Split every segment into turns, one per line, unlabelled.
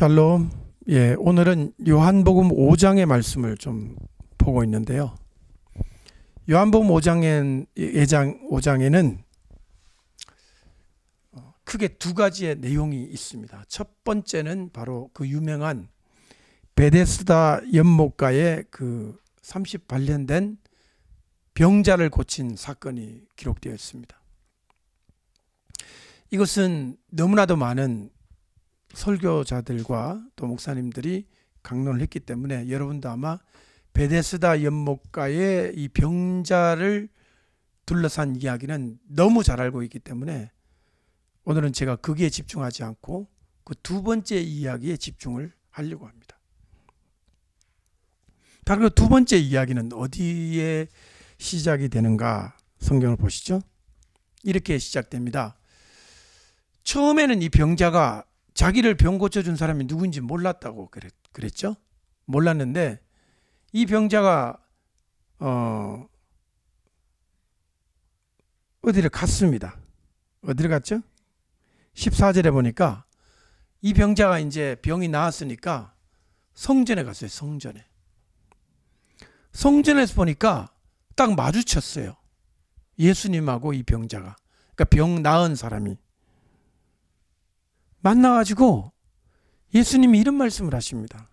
샬롬. 오늘은 요한복음 5장의 말씀을 좀 보고 있는데요. 요한복음 5장에는 크게 두 가지의 내용이 있습니다. 첫 번째는 바로 그 유명한 베데스다 연못가에 그 38년 된 병자를 고친 사건이 기록되어 있습니다. 이것은 너무나도 많은 설교자들과 또 목사님들이 강론을 했기 때문에 여러분도 아마 베데스다 연못가의 이 병자를 둘러싼 이야기는 너무 잘 알고 있기 때문에 오늘은 제가 거기에 집중하지 않고 그 두 번째 이야기에 집중을 하려고 합니다. 바로 그 두 번째 이야기는 어디에 시작이 되는가? 성경을 보시죠. 이렇게 시작됩니다. 처음에는 이 병자가 자기를 병 고쳐준 사람이 누군지 몰랐다고 그랬죠. 몰랐는데 이 병자가 어디를 갔습니다. 어디를 갔죠? 14절에 보니까 이 병자가 이제 병이 나았으니까 성전에 갔어요. 성전에서 보니까 딱 마주쳤어요. 예수님하고 이 병자가. 그러니까 병 나은 사람이 만나가지고 예수님이 이런 말씀을 하십니다.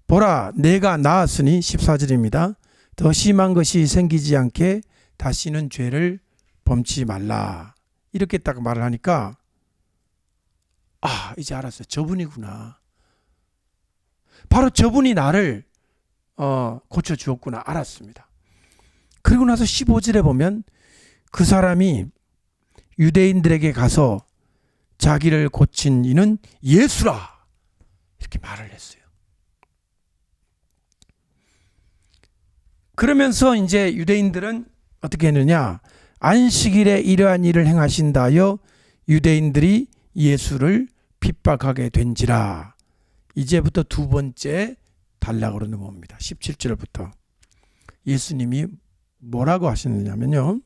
보라, 내가 나았으니 14절입니다. 더 심한 것이 생기지 않게 다시는 죄를 범치 말라. 이렇게 딱 말을 하니까 이제 알았어요. 저분이구나. 바로 저분이 나를 고쳐주었구나 알았습니다. 그리고 나서 15절에 보면 그 사람이 유대인들에게 가서 자기를 고친 이는 예수라 이렇게 말을 했어요. 그러면서 이제 유대인들은 어떻게 했느냐, 안식일에 이러한 일을 행하신다 하여 유대인들이 예수를 핍박하게 된지라. 이제부터 두 번째 단락으로 넘어옵니다. 17절부터 예수님이 뭐라고 하시느냐면요,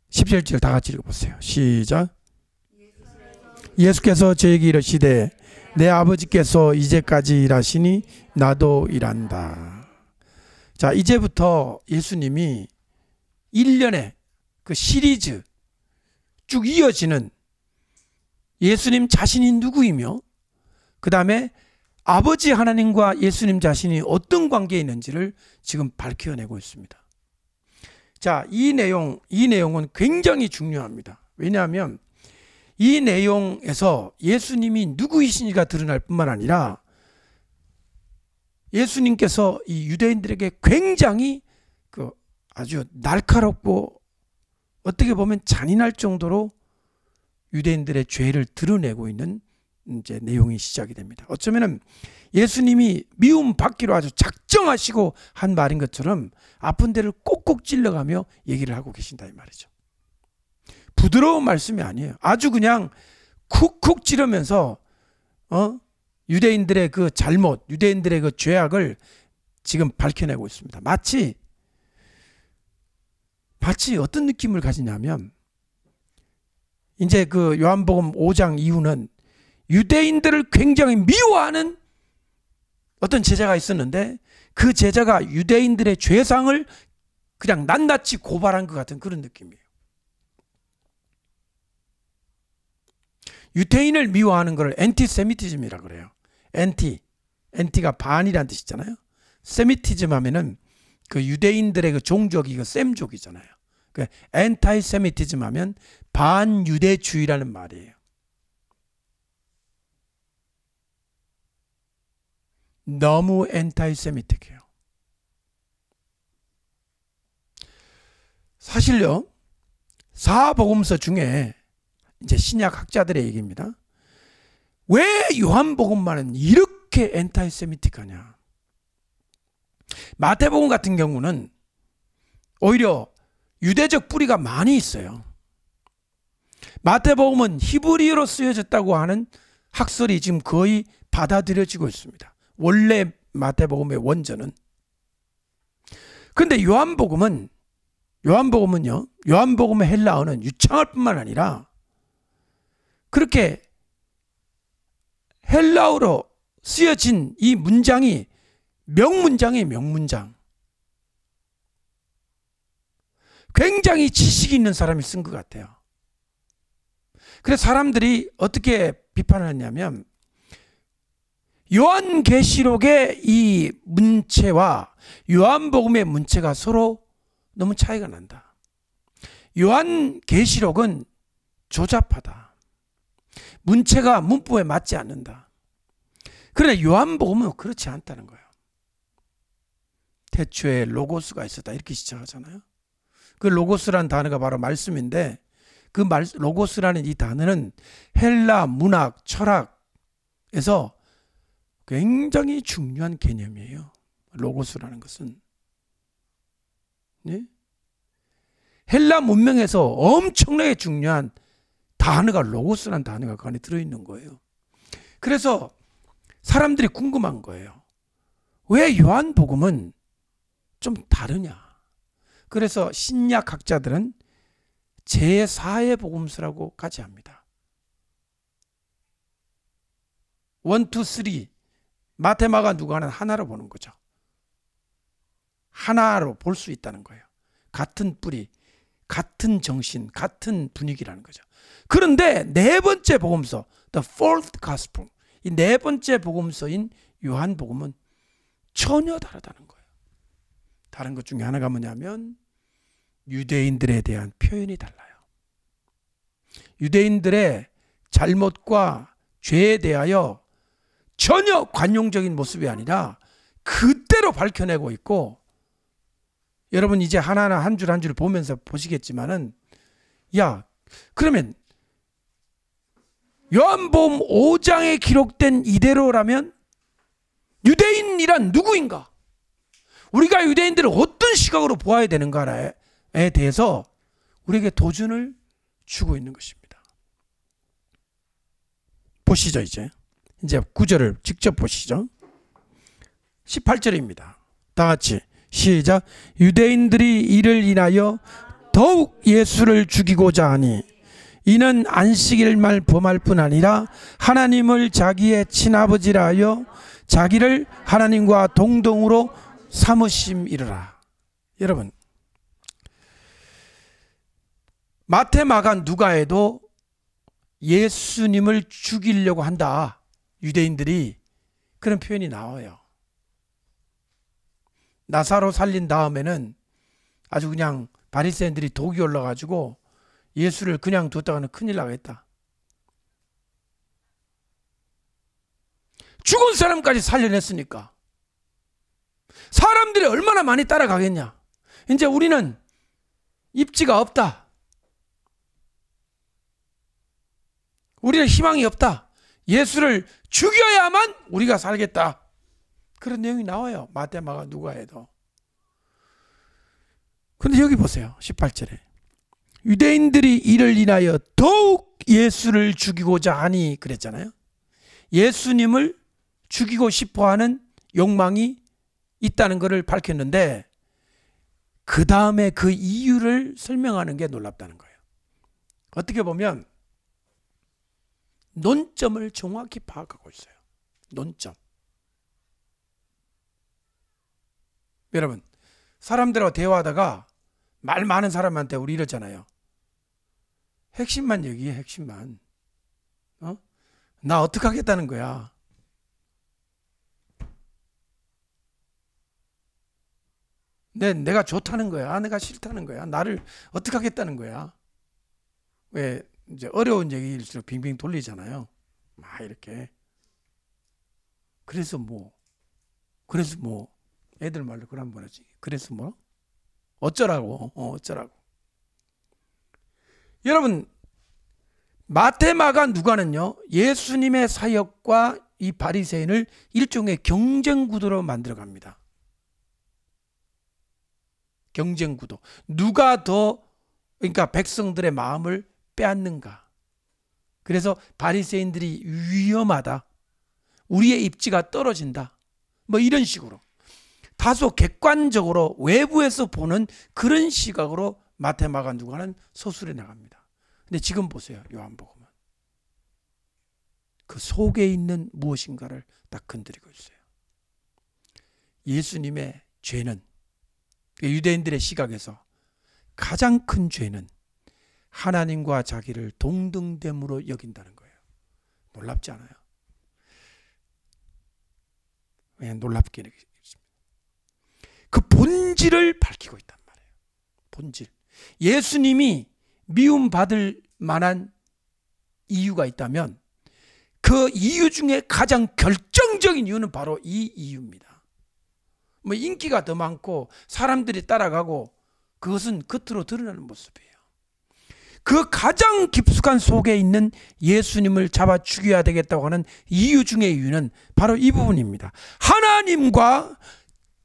17절 다 같이 읽어보세요. 시작. 예수께서 저에게 이르시되 내 아버지께서 이제까지 일하시니 나도 일한다. 자, 이제부터 예수님이 1년의 그 시리즈 쭉 이어지는 예수님 자신이 누구이며 그 다음에 아버지 하나님과 예수님 자신이 어떤 관계에 있는지를 지금 밝혀내고 있습니다. 자, 이 내용은 굉장히 중요합니다. 왜냐하면 이 내용에서 예수님이 누구이신지가 드러날 뿐만 아니라 예수님께서 이 유대인들에게 굉장히 그 아주 날카롭고 어떻게 보면 잔인할 정도로 유대인들의 죄를 드러내고 있는 이제 내용이 시작이 됩니다. 어쩌면은 예수님이 미움 받기로 아주 작정하시고 한 말인 것처럼 아픈 데를 꼭꼭 찔러가며 얘기를 하고 계신다 이 말이죠. 부드러운 말씀이 아니에요. 아주 그냥 쿡쿡 찌르면서 유대인들의 그 잘못, 유대인들의 그 죄악을 지금 밝혀내고 있습니다. 마치 어떤 느낌을 가지냐면 이제 그 요한복음 5장 이후는 유대인들을 굉장히 미워하는 어떤 제자가 있었는데 그 제자가 유대인들의 죄상을 그냥 낱낱이 고발한 것 같은 그런 느낌이에요. 유대인을 미워하는 걸 엔티세미티즘이라고 그래요. 엔티가 반이라는 뜻이잖아요. 세미티즘 하면은 그 유대인들의 그 종족이 그 셈족이잖아요. 그 엔타이세미티즘 하면 반유대주의라는 말이에요. 너무 엔타이세미틱해요. 사실요, 사복음서 중에 이제 신약 학자들의 얘기입니다. 왜 요한복음만은 이렇게 엔타이세미틱하냐? 마태복음 같은 경우는 오히려 유대적 뿌리가 많이 있어요. 마태복음은 히브리어로 쓰여졌다고 하는 학설이 지금 거의 받아들여지고 있습니다. 원래 마태복음의 원전은. 그런데 요한복음은요, 요한복음의 헬라어는 유창할 뿐만 아니라 그렇게 헬라어로 쓰여진 이 문장이 명문장이에요. 명문장. 굉장히 지식이 있는 사람이 쓴 것 같아요. 그래서 사람들이 어떻게 비판을 했냐면 요한계시록의 이 문체와 요한복음의 문체가 서로 너무 차이가 난다. 요한계시록은 조잡하다. 문체가 문법에 맞지 않는다. 그러나 요한복음은 그렇지 않다는 거예요. 태초에 로고스가 있었다 이렇게 시작하잖아요. 그 로고스라는 단어가 바로 말씀인데 그 로고스라는 이 단어는 헬라 문학, 철학에서 굉장히 중요한 개념이에요. 로고스라는 것은. 네? 헬라 문명에서 엄청나게 중요한 단어가 로고스라는 단어가 그 안에 들어있는 거예요. 그래서 사람들이 궁금한 거예요. 왜 요한복음은 좀 다르냐? 그래서 신약학자들은 제4의 복음서라고까지 합니다. 1, 2, 3 마테마가 누가는 하나로 보는 거죠. 하나로 볼 수 있다는 거예요. 같은 뿌리, 같은 정신, 같은 분위기라는 거죠. 그런데 네 번째 복음서, The Fourth Gospel, 이 네 번째 복음서인 요한복음은 전혀 다르다는 거예요. 다른 것 중에 하나가 뭐냐면 유대인들에 대한 표현이 달라요. 유대인들의 잘못과 죄에 대하여 전혀 관용적인 모습이 아니라 그대로 밝혀내고 있고, 여러분 이제 하나하나 한 줄 한 줄 보면서 보시겠지만은, 야, 그러면 요한복음 5장에 기록된 이대로라면 유대인이란 누구인가? 우리가 유대인들을 어떤 시각으로 보아야 되는가에 대해서 우리에게 도전을 주고 있는 것입니다. 보시죠. 이제 9절을 직접 보시죠. 18절입니다. 다 같이 시작. 유대인들이 이를 인하여 더욱 예수를 죽이고자 하니 이는 안식일만 범할 뿐 아니라 하나님을 자기의 친아버지라 하여 자기를 하나님과 동등으로 삼으심이라. 여러분, 마태, 마가, 누가에도 예수님을 죽이려고 한다, 유대인들이, 그런 표현이 나와요. 나사로 살린 다음에는 아주 그냥 바리새인들이 독이 올라가지고 예수를 그냥 뒀다가는 큰일 나겠다. 죽은 사람까지 살려냈으니까 사람들이 얼마나 많이 따라가겠냐. 이제 우리는 입지가 없다. 우리는 희망이 없다. 예수를 죽여야만 우리가 살겠다. 그런 내용이 나와요. 마태, 마가, 누가에도. 그런데 여기 보세요. 18절에 유대인들이 이를 인하여 더욱 예수를 죽이고자 하니 그랬잖아요. 예수님을 죽이고 싶어하는 욕망이 있다는 것을 밝혔는데 그 다음에 그 이유를 설명하는 게 놀랍다는 거예요. 어떻게 보면 논점을 정확히 파악하고 있어요. 논점. 여러분, 사람들하고 대화하다가 말 많은 사람한테 우리 이러잖아요. 핵심만 얘기해, 핵심만. 나 어떻게 하겠다는 거야? 내가 좋다는 거야? 내가 싫다는 거야? 나를 어떻게 하겠다는 거야? 왜 이제 어려운 얘기일수록 빙빙 돌리잖아요. 막 이렇게. 그래서 뭐 애들 말로 그런 거지. 그래서 뭐 어쩌라고? 어쩌라고? 여러분, 마태, 마가, 누가는요 예수님의 사역과 이 바리새인을 일종의 경쟁 구도로 만들어 갑니다. 경쟁 구도. 누가 더, 그러니까 백성들의 마음을 빼앗는가. 그래서 바리새인들이 위험하다, 우리의 입지가 떨어진다, 뭐 이런 식으로 다소 객관적으로 외부에서 보는 그런 시각으로 마태, 마가, 누가는 서술해 나갑니다. 근데 지금 보세요. 요한복음은 그 속에 있는 무엇인가를 딱 건드리고 있어요. 예수님의 죄는, 유대인들의 시각에서 가장 큰 죄는 하나님과 자기를 동등됨으로 여긴다는 거예요. 놀랍지 않아요? 왜 놀랍게 여기십니까? 그 본질을 밝히고 있단 말이에요. 본질. 예수님이 미움받을 만한 이유가 있다면 그 이유 중에 가장 결정적인 이유는 바로 이 이유입니다. 뭐 인기가 더 많고 사람들이 따라가고 그것은 겉으로 드러나는 모습이에요. 그 가장 깊숙한 속에 있는 예수님을 잡아 죽여야 되겠다고 하는 이유 중의 이유는 바로 이 부분입니다. 하나님과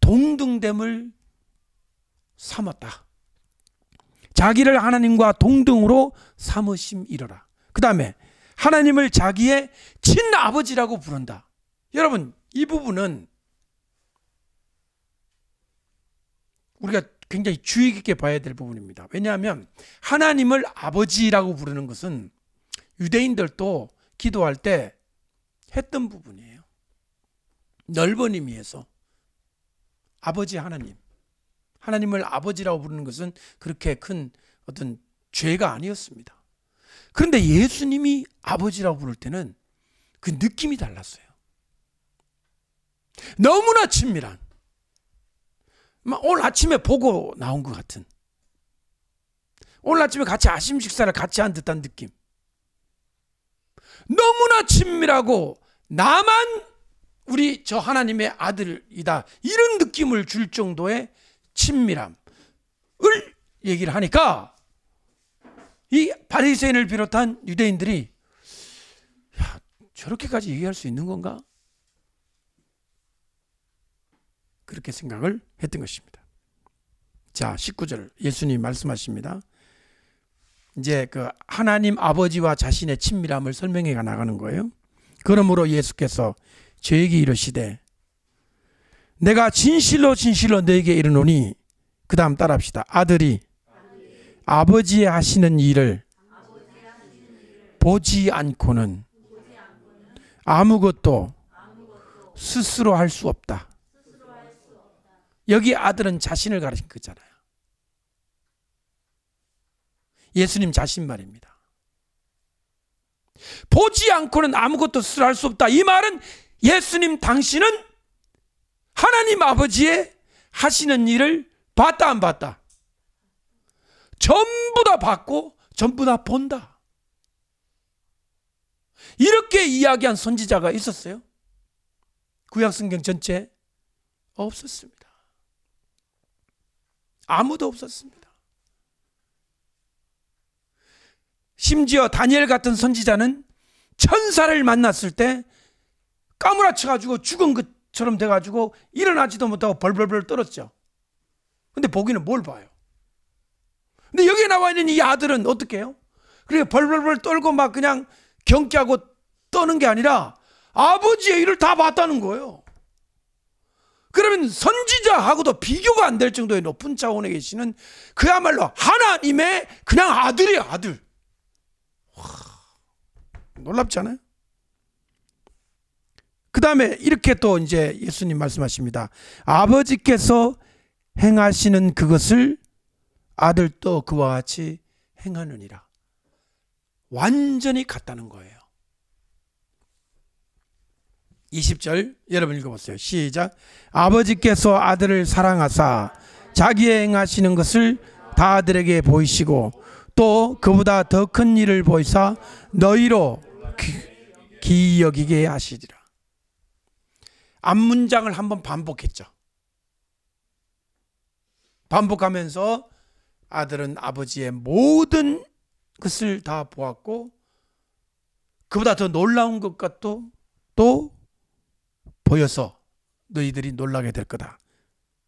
동등됨을 삼았다. 자기를 하나님과 동등으로 삼으심이로라. 그 다음에 하나님을 자기의 친아버지라고 부른다. 여러분, 이 부분은 우리가 굉장히 주의 깊게 봐야 될 부분입니다. 왜냐하면 하나님을 아버지라고 부르는 것은 유대인들도 기도할 때 했던 부분이에요. 넓은 의미에서 아버지 하나님, 하나님을 아버지라고 부르는 것은 그렇게 큰 어떤 죄가 아니었습니다. 그런데 예수님이 아버지라고 부를 때는 그 느낌이 달랐어요. 너무나 친밀한, 오늘 아침에 보고 나온 것 같은, 오늘 아침에 같이 아침 식사를 같이 한 듯한 느낌. 너무나 친밀하고 나만 우리 저 하나님의 아들이다, 이런 느낌을 줄 정도의 친밀함을 얘기를 하니까 이 바리새인을 비롯한 유대인들이, 야, 저렇게까지 얘기할 수 있는 건가? 그렇게 생각을 했던 것입니다. 자, 19절 예수님이 말씀하십니다. 이제 그 하나님 아버지와 자신의 친밀함을 설명해 나가는 거예요. 그러므로 예수께서 저에게 이르시되 내가 진실로 진실로 너에게 이르노니, 그 다음 따라합시다. 아들이 아버지의 하시는 일을 보지 않고는 아무것도 스스로 할 수 없다. 여기 아들은 자신을 가리킨 거잖아요. 예수님 자신 말입니다. 보지 않고는 아무것도 스스로 할 수 없다. 이 말은 예수님 당신은 하나님 아버지의 하시는 일을 봤다 안 봤다? 전부 다 봤고 전부 다 본다. 이렇게 이야기한 선지자가 있었어요? 구약성경 전체에 없었습니다. 아무도 없었습니다. 심지어 다니엘 같은 선지자는 천사를 만났을 때 까무라쳐가지고 죽은 것처럼 돼가지고 일어나지도 못하고 벌벌벌 떨었죠. 근데 보기는 뭘 봐요? 근데 여기에 나와 있는 이 아들은 어떻게 해요? 그렇게 벌벌벌 떨고 막 그냥 경기하고 떠는 게 아니라 아버지의 일을 다 봤다는 거예요. 그러면 선지자하고도 비교가 안 될 정도의 높은 차원에 계시는 그야말로 하나님의 그냥 아들이에요, 아들. 와, 놀랍지 않아요? 그 다음에 이렇게 또 이제 예수님 말씀하십니다. 아버지께서 행하시는 그것을 아들도 그와 같이 행하느니라. 완전히 같다는 거예요. 20절 여러분 읽어보세요. 시작. 아버지께서 아들을 사랑하사 자기의 행하시는 것을 다 아들에게 보이시고 또 그보다 더 큰 일을 보이사 너희로 기이 여기게 하시리라. 앞문장을 한번 반복했죠. 반복하면서 아들은 아버지의 모든 것을 다 보았고 그보다 더 놀라운 것과 또 보여서 너희들이 놀라게 될 거다.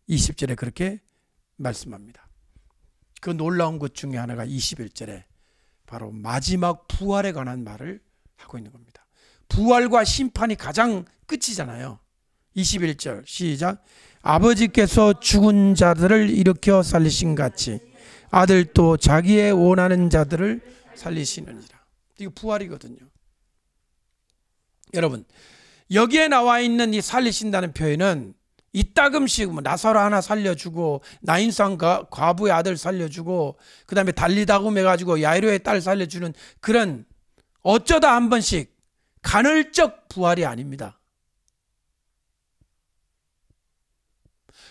20절에 그렇게 말씀합니다. 그 놀라운 것 중에 하나가 21절에 바로 마지막 부활에 관한 말을 하고 있는 겁니다. 부활과 심판이 가장 끝이잖아요. 21절 시작. 아버지께서 죽은 자들을 일으켜 살리신 같이 아들도 자기의 원하는 자들을 살리시느니라. 이거 부활이거든요. 여러분, 여기에 나와 있는 이 살리신다는 표현은 이따금씩 나사로 하나 살려주고 나인산 과부의 아들 살려주고 그 다음에 달리다금 해가지고 야이로의 딸 살려주는 그런 어쩌다 한 번씩 간헐적 부활이 아닙니다.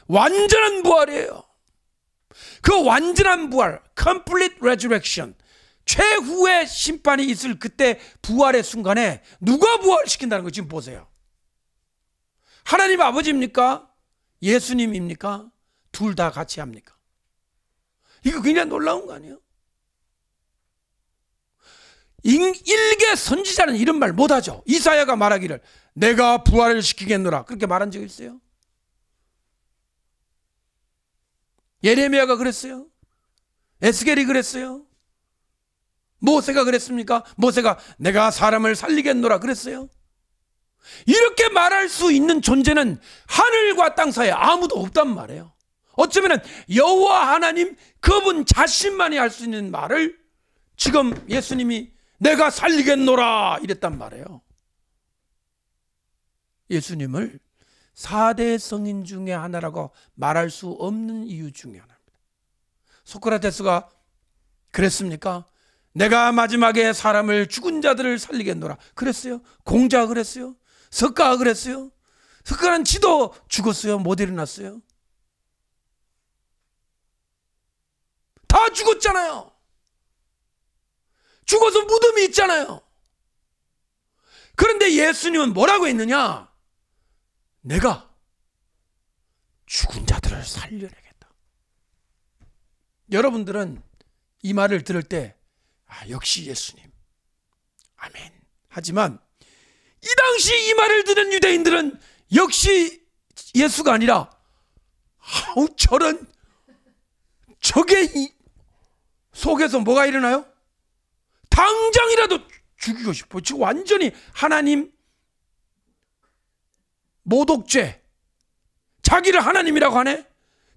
완전한 부활이에요. 그 완전한 부활, complete resurrection, 최후의 심판이 있을 그때 부활의 순간에 누가 부활시킨다는 거 지금 보세요. 하나님 아버지입니까? 예수님입니까? 둘 다 같이 합니까? 이거 굉장히 놀라운 거 아니에요? 일개 선지자는 이런 말 못하죠. 이사야가 말하기를 내가 부활을 시키겠노라 그렇게 말한 적 있어요? 예레미야가 그랬어요? 에스겔이 그랬어요? 모세가 그랬습니까? 모세가 내가 사람을 살리겠노라 그랬어요? 이렇게 말할 수 있는 존재는 하늘과 땅 사이에 아무도 없단 말이에요. 어쩌면 여호와 하나님 그분 자신만이 할 수 있는 말을 지금 예수님이 내가 살리겠노라 이랬단 말이에요. 예수님을 4대 성인 중에 하나라고 말할 수 없는 이유 중에 하나입니다. 소크라테스가 그랬습니까? 내가 마지막에 사람을 죽은 자들을 살리겠노라 그랬어요? 공자가 그랬어요? 석가가 그랬어요? 석가는 지도 죽었어요? 못 일어났어요? 다 죽었잖아요. 죽어서 무덤이 있잖아요. 그런데 예수님은 뭐라고 했느냐? 내가 죽은 자들을 살려내겠다. 여러분들은 이 말을 들을 때 역시 예수님 아멘 하지만 이 당시 이 말을 듣는 유대인들은 역시 예수가 아니라 저런 저게 속에서 뭐가 일어나요? 당장이라도 죽이고 싶어. 지금 완전히 하나님 모독죄, 자기를 하나님이라고 하네?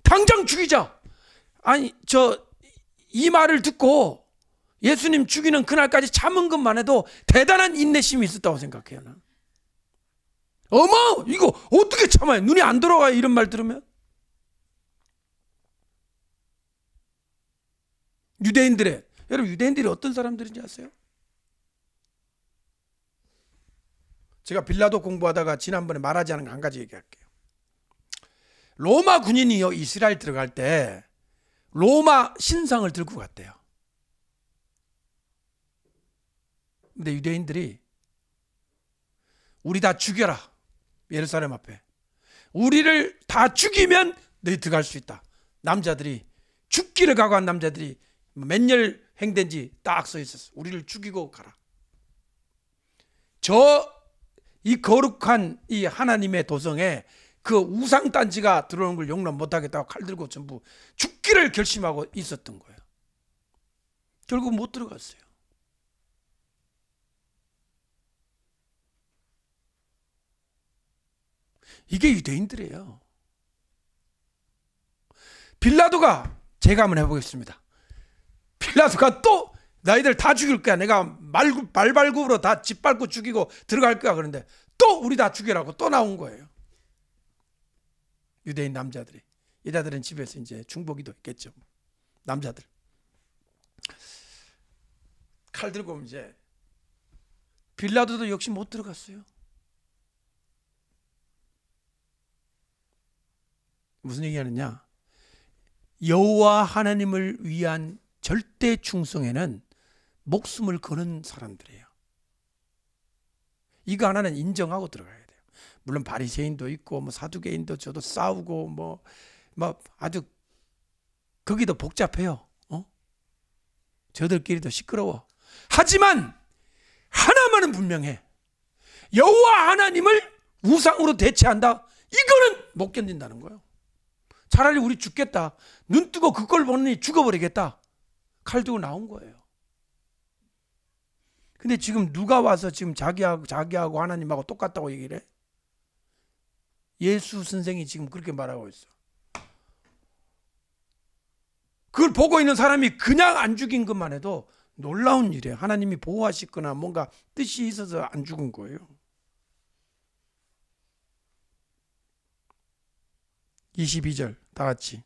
당장 죽이자. 아니 이 말을 듣고 예수님 죽이는 그날까지 참은 것만 해도 대단한 인내심이 있었다고 생각해요. 난. 어머 이거 어떻게 참아요? 눈이 안 들어가요 이런 말 들으면. 여러분 유대인들이 어떤 사람들인지 아세요? 제가 빌라도 공부하다가 지난번에 말하지 않은 한 가지 얘기할게요. 로마 군인이 이스라엘 들어갈 때 로마 신상을 들고 갔대요. 근데 유대인들이 우리 다 죽여라. 예루살렘 앞에. 우리를 다 죽이면 너희 들어갈 수 있다. 남자들이 죽기를 각오한 남자들이 몇 년 행된지 딱 써 있었어. 우리를 죽이고 가라. 이 거룩한 이 하나님의 도성에 그 우상단지가 들어오는 걸 용납 못하겠다고 칼 들고 전부 죽기를 결심하고 있었던 거예요. 결국 못 들어갔어요. 이게 유대인들이에요. 빌라도가 제가 한번 해보겠습니다. 빌라도가 또 너희들 다 죽일 거야. 내가 말발굽으로 다 짓밟고 죽이고 들어갈 거야. 그런데 또 우리 다 죽이라고 또 나온 거예요. 유대인 남자들이. 여자들은 집에서 이제 중보기도 했겠죠. 남자들. 칼 들고 이제 빌라도도 역시 못 들어갔어요. 무슨 얘기하느냐? 여호와 하나님을 위한 절대 충성에는 목숨을 거는 사람들이에요. 이거 하나는 인정하고 들어가야 돼요. 물론 바리새인도 있고 뭐 사두개인도 저도 싸우고 뭐 아주 거기도 복잡해요. 저들끼리도 시끄러워. 하지만 하나만은 분명해. 여호와 하나님을 우상으로 대체한다. 이거는 못 견딘다는 거예요. 차라리 우리 죽겠다. 눈 뜨고 그걸 보느니 죽어버리겠다. 칼 들고 나온 거예요. 근데 지금 누가 와서 지금 자기하고 하나님하고 똑같다고 얘기를 해? 예수 선생이 지금 그렇게 말하고 있어. 그걸 보고 있는 사람이 그냥 안 죽인 것만 해도 놀라운 일이에요. 하나님이 보호하시거나 뭔가 뜻이 있어서 안 죽은 거예요. 22절 다 같이.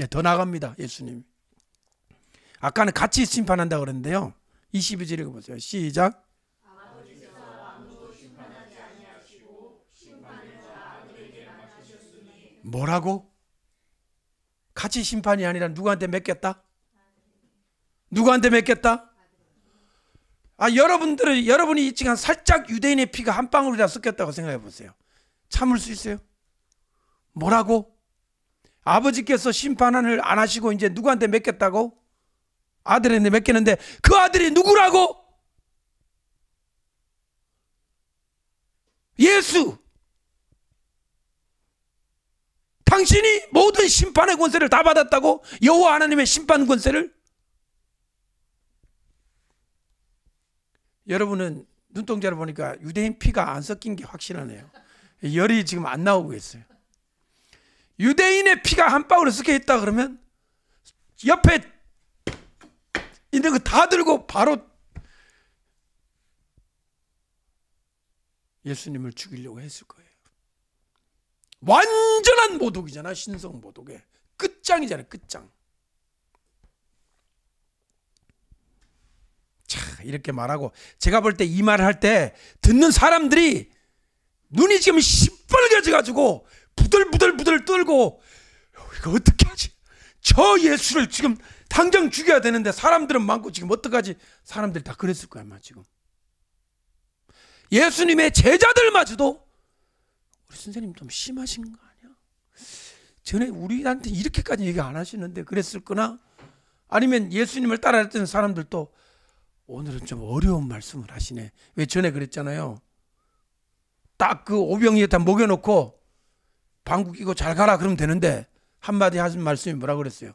더 나갑니다. 예수님. 아까는 같이 심판한다고 그랬는데요. 22절 읽어보세요. 시작. 뭐라고? 같이 심판이 아니라 누구한테 맡겼다? 누구한테 맡겼다? 여러분이 이 시간 살짝 유대인의 피가 한 방울이라 섞였다고 생각해 보세요. 참을 수 있어요? 뭐라고? 아버지께서 심판을 안 하시고 이제 누구한테 맡겼다고? 아들한테 맡겼는데 그 아들이 누구라고? 예수. 당신이 모든 심판의 권세를 다 받았다고? 여호와 하나님의 심판 권세를? 여러분은 눈동자를 보니까 유대인 피가 안 섞인 게 확실하네요. 열이 지금 안 나오고 있어요. 유대인의 피가 한 방울에 섞여 있다 그러면 옆에 있는 거 다 들고 바로 예수님을 죽이려고 했을 거예요. 완전한 모독이잖아. 신성 모독의 끝장이잖아요. 끝장. 자, 이렇게 말하고 제가 볼 때 이 말을 할 때 듣는 사람들이 눈이 지금 시뻘개져 가지고 부들부들 떨고 이거 어떻게 하지? 저 예수를 지금 당장 죽여야 되는데 사람들은 많고 지금 어떡하지? 사람들이 다 그랬을 거야 아마 지금. 예수님의 제자들마저도 우리 선생님 좀 심하신 거 아니야? 전에 우리한테 이렇게까지 얘기 안 하시는데 그랬을 거나? 아니면 예수님을 따라했던 사람들도 오늘은 좀 어려운 말씀을 하시네. 왜 전에 그랬잖아요. 딱 그 오병이에 다 먹여놓고 방구 끼고 잘 가라 그러면 되는데 한마디 하신 말씀이 뭐라 그랬어요?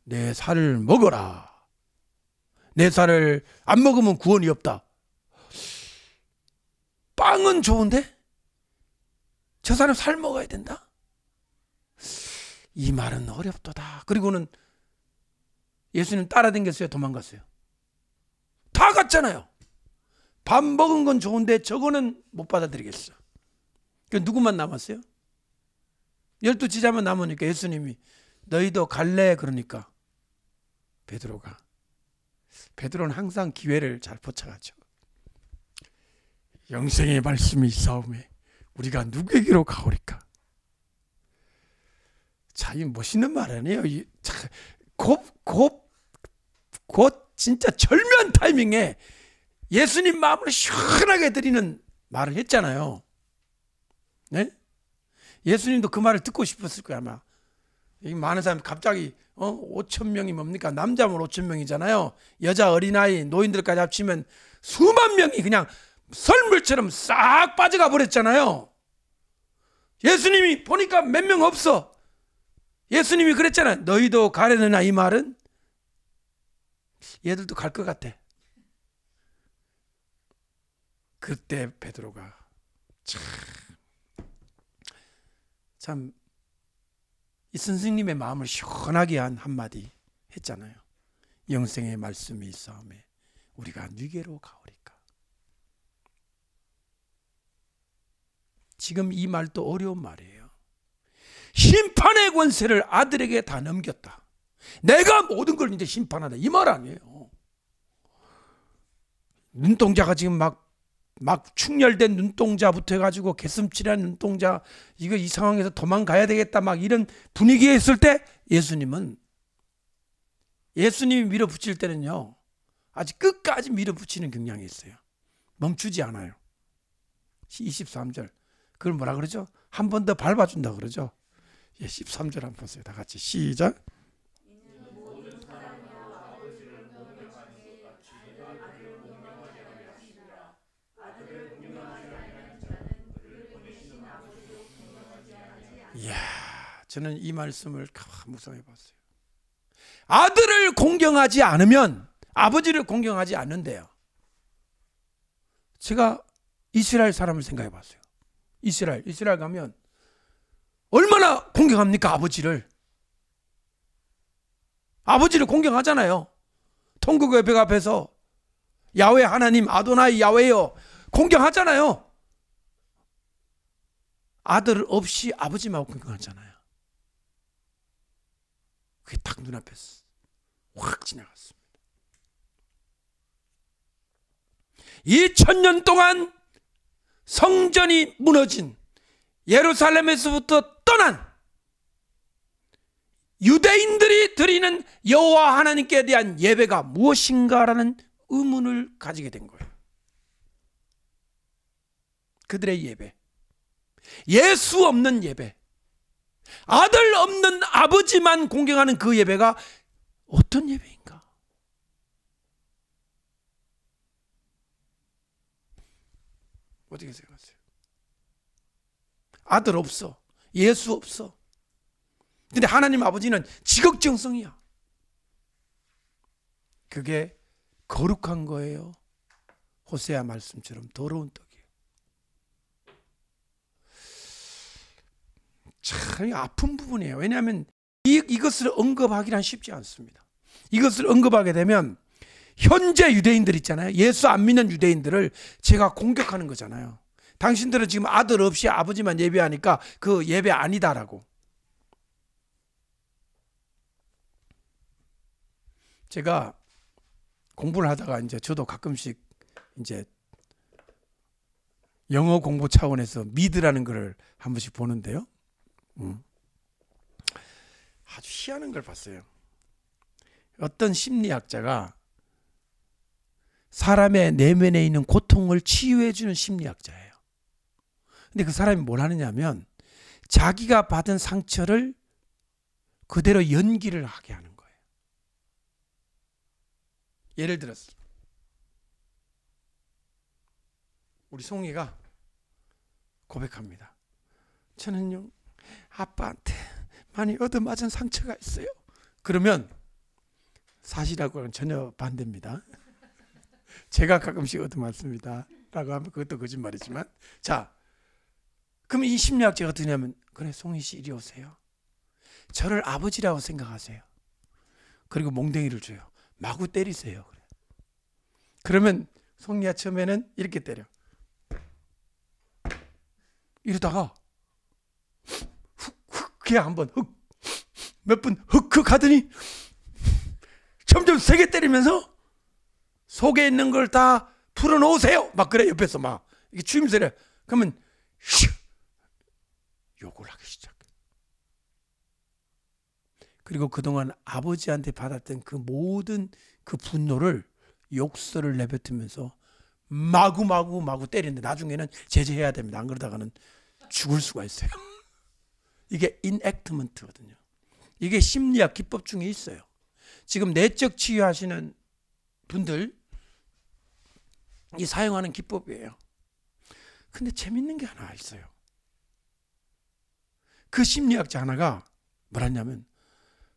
내 살을 먹어라. 내 살을 안 먹으면 구원이 없다. 빵은 좋은데 저 사람 살 먹어야 된다? 이 말은 어렵도다. 그리고는 예수님 따라다녔어요? 도망갔어요? 다 갔잖아요. 밥 먹은 건 좋은데 저거는 못 받아들이겠어. 그 누구만 남았어요? 12 제자만 남으니까 예수님이 너희도 갈래? 그러니까 베드로는 항상 기회를 잘 포착하죠. 영생의 말씀이 있사오매 우리가 누구에게로 가오리까? 자, 이 멋있는 말 아니에요. 곧 진짜 절묘한 타이밍에 예수님 마음을 시원하게 드리는 말을 했잖아요. 네? 예수님도 그 말을 듣고 싶었을 거야 아마. 많은 사람이 갑자기 5천 명이 뭡니까? 남자면 5천 명이잖아요. 여자 어린아이 노인들까지 합치면 수만 명이 그냥 썰물처럼 싹 빠져가 버렸잖아요. 예수님이 보니까 몇 명 없어. 예수님이 그랬잖아요. 너희도 가려느냐? 이 말은 얘들도 갈 것 같아. 그때 베드로가 참 이 선생님의 마음을 시원하게 한 한마디 했잖아요. 영생의 말씀이 있사오매 우리가 누구에게로 가오리까? 지금 이 말도 어려운 말이에요. 심판의 권세를 아들에게 다 넘겼다. 내가 모든 걸 이제 심판하다 이 말 아니에요. 눈동자가 지금 막 충혈된 눈동자부터 해가지고 개슴칠한 눈동자 이거 이 상황에서 도망가야 되겠다 막 이런 분위기에 있을 때 예수님이 밀어붙일 때는요 아직 끝까지 밀어붙이는 경향이 있어요. 멈추지 않아요. 23절 그걸 뭐라 그러죠? 한 번 더 밟아준다 그러죠. 13절 한번 보세요. 다 같이 시작. 이야, 저는 이 말씀을 묵상해 봤어요. 아들을 공경하지 않으면 아버지를 공경하지 않는데요. 제가 이스라엘 사람을 생각해 봤어요. 이스라엘 가면 얼마나 공경합니까? 아버지를 공경하잖아요. 통곡의 벽 앞에서 야훼 하나님 아도나이 야훼여 공경하잖아요. 아들 없이 아버지만 공경하잖아요. 그게 딱 눈앞에서 확 지나갔습니다. 2000년 동안 성전이 무너진 예루살렘에서부터 떠난 유대인들이 드리는 여호와 하나님께 대한 예배가 무엇인가라는 의문을 가지게 된 거예요. 그들의 예배, 예수 없는 예배, 아들 없는 아버지만 공경하는 그 예배가 어떤 예배인가? 어떻게 생각하세요? 아들 없어, 예수 없어. 근데 하나님 아버지는 지극정성이야. 그게 거룩한 거예요? 호세아 말씀처럼 더러운 떡이에요? 참 아픈 부분이에요. 왜냐하면 이것을 언급하기란 쉽지 않습니다. 이것을 언급하게 되면 현재 유대인들 있잖아요. 예수 안 믿는 유대인들을 제가 공격하는 거잖아요. 당신들은 지금 아들 없이 아버지만 예배하니까 그 예배 아니다라고. 제가 공부를 하다가 이제 저도 가끔씩 이제 영어 공부 차원에서 미드라는 거를 한 번씩 보는데요. 아주 희한한 걸 봤어요. 어떤 심리학자가 사람의 내면에 있는 고통을 치유해 주는 심리학자예요. 근데 그 사람이 뭘 하느냐면 자기가 받은 상처를 그대로 연기를 하게 하는 거예요. 예를 들어서 우리 송이가 고백합니다. 저는요 아빠한테 많이 얻어맞은 상처가 있어요. 그러면 사실하고는 전혀 반대입니다. 제가 가끔씩 얻어맞습니다 라고 하면 그것도 거짓말이지만, 자 그럼 이 심리학자가 어떻게 하냐면, 그래 송이 씨 이리 오세요. 저를 아버지라고 생각하세요. 그리고 몽댕이를 줘요. 마구 때리세요. 그래. 그러면 송이야 처음에는 이렇게 때려. 이러다가 그냥 한번 몇 분 흑흑 하더니 점점 세게 때리면서 속에 있는 걸 다 풀어놓으세요. 막 그래. 옆에서 막 이게 추임새래. 그러면 욕을 하기 시작해. 그리고 그동안 아버지한테 받았던 그 모든 그 분노를 욕설을 내뱉으면서 마구 때리는데 나중에는 제재해야 됩니다. 안 그러다가는 죽을 수가 있어요. 이게 인액트먼트거든요. 이게 심리학 기법 중에 있어요. 지금 내적 치유하시는 분들 이 사용하는 기법이에요. 근데 재밌는 게 하나 있어요. 그 심리학자 하나가 뭐랬냐면,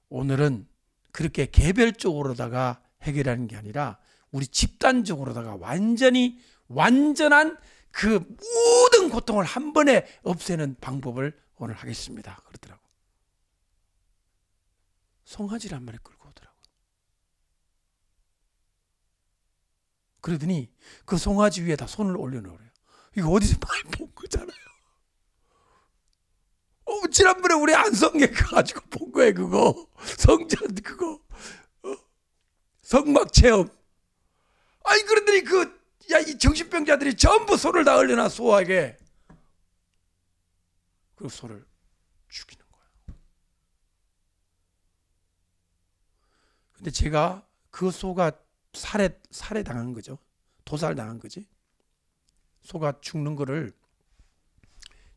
오늘은 그렇게 개별적으로다가 해결하는 게 아니라 우리 집단적으로다가 완전한 그 모든 고통을 한 번에 없애는 방법을 오늘 하겠습니다. 그러더라고. 송아지를 한 마리 끌고 오더라고. 그러더니 그 송아지 위에다 손을 올려놓으래요. 이거 어디서 많이 본 거잖아요. 지난번에 우리 안성에 가가지고 본 거예요. 그거 성전 그거 성막 체험. 아니 그러더니 이 정신병자들이 전부 손을 다 올려놔 소하게. 그 소를 죽이는 거예요. 근데 제가 그 소가 살해 당한 거죠. 도살 당한 거지. 소가 죽는 거를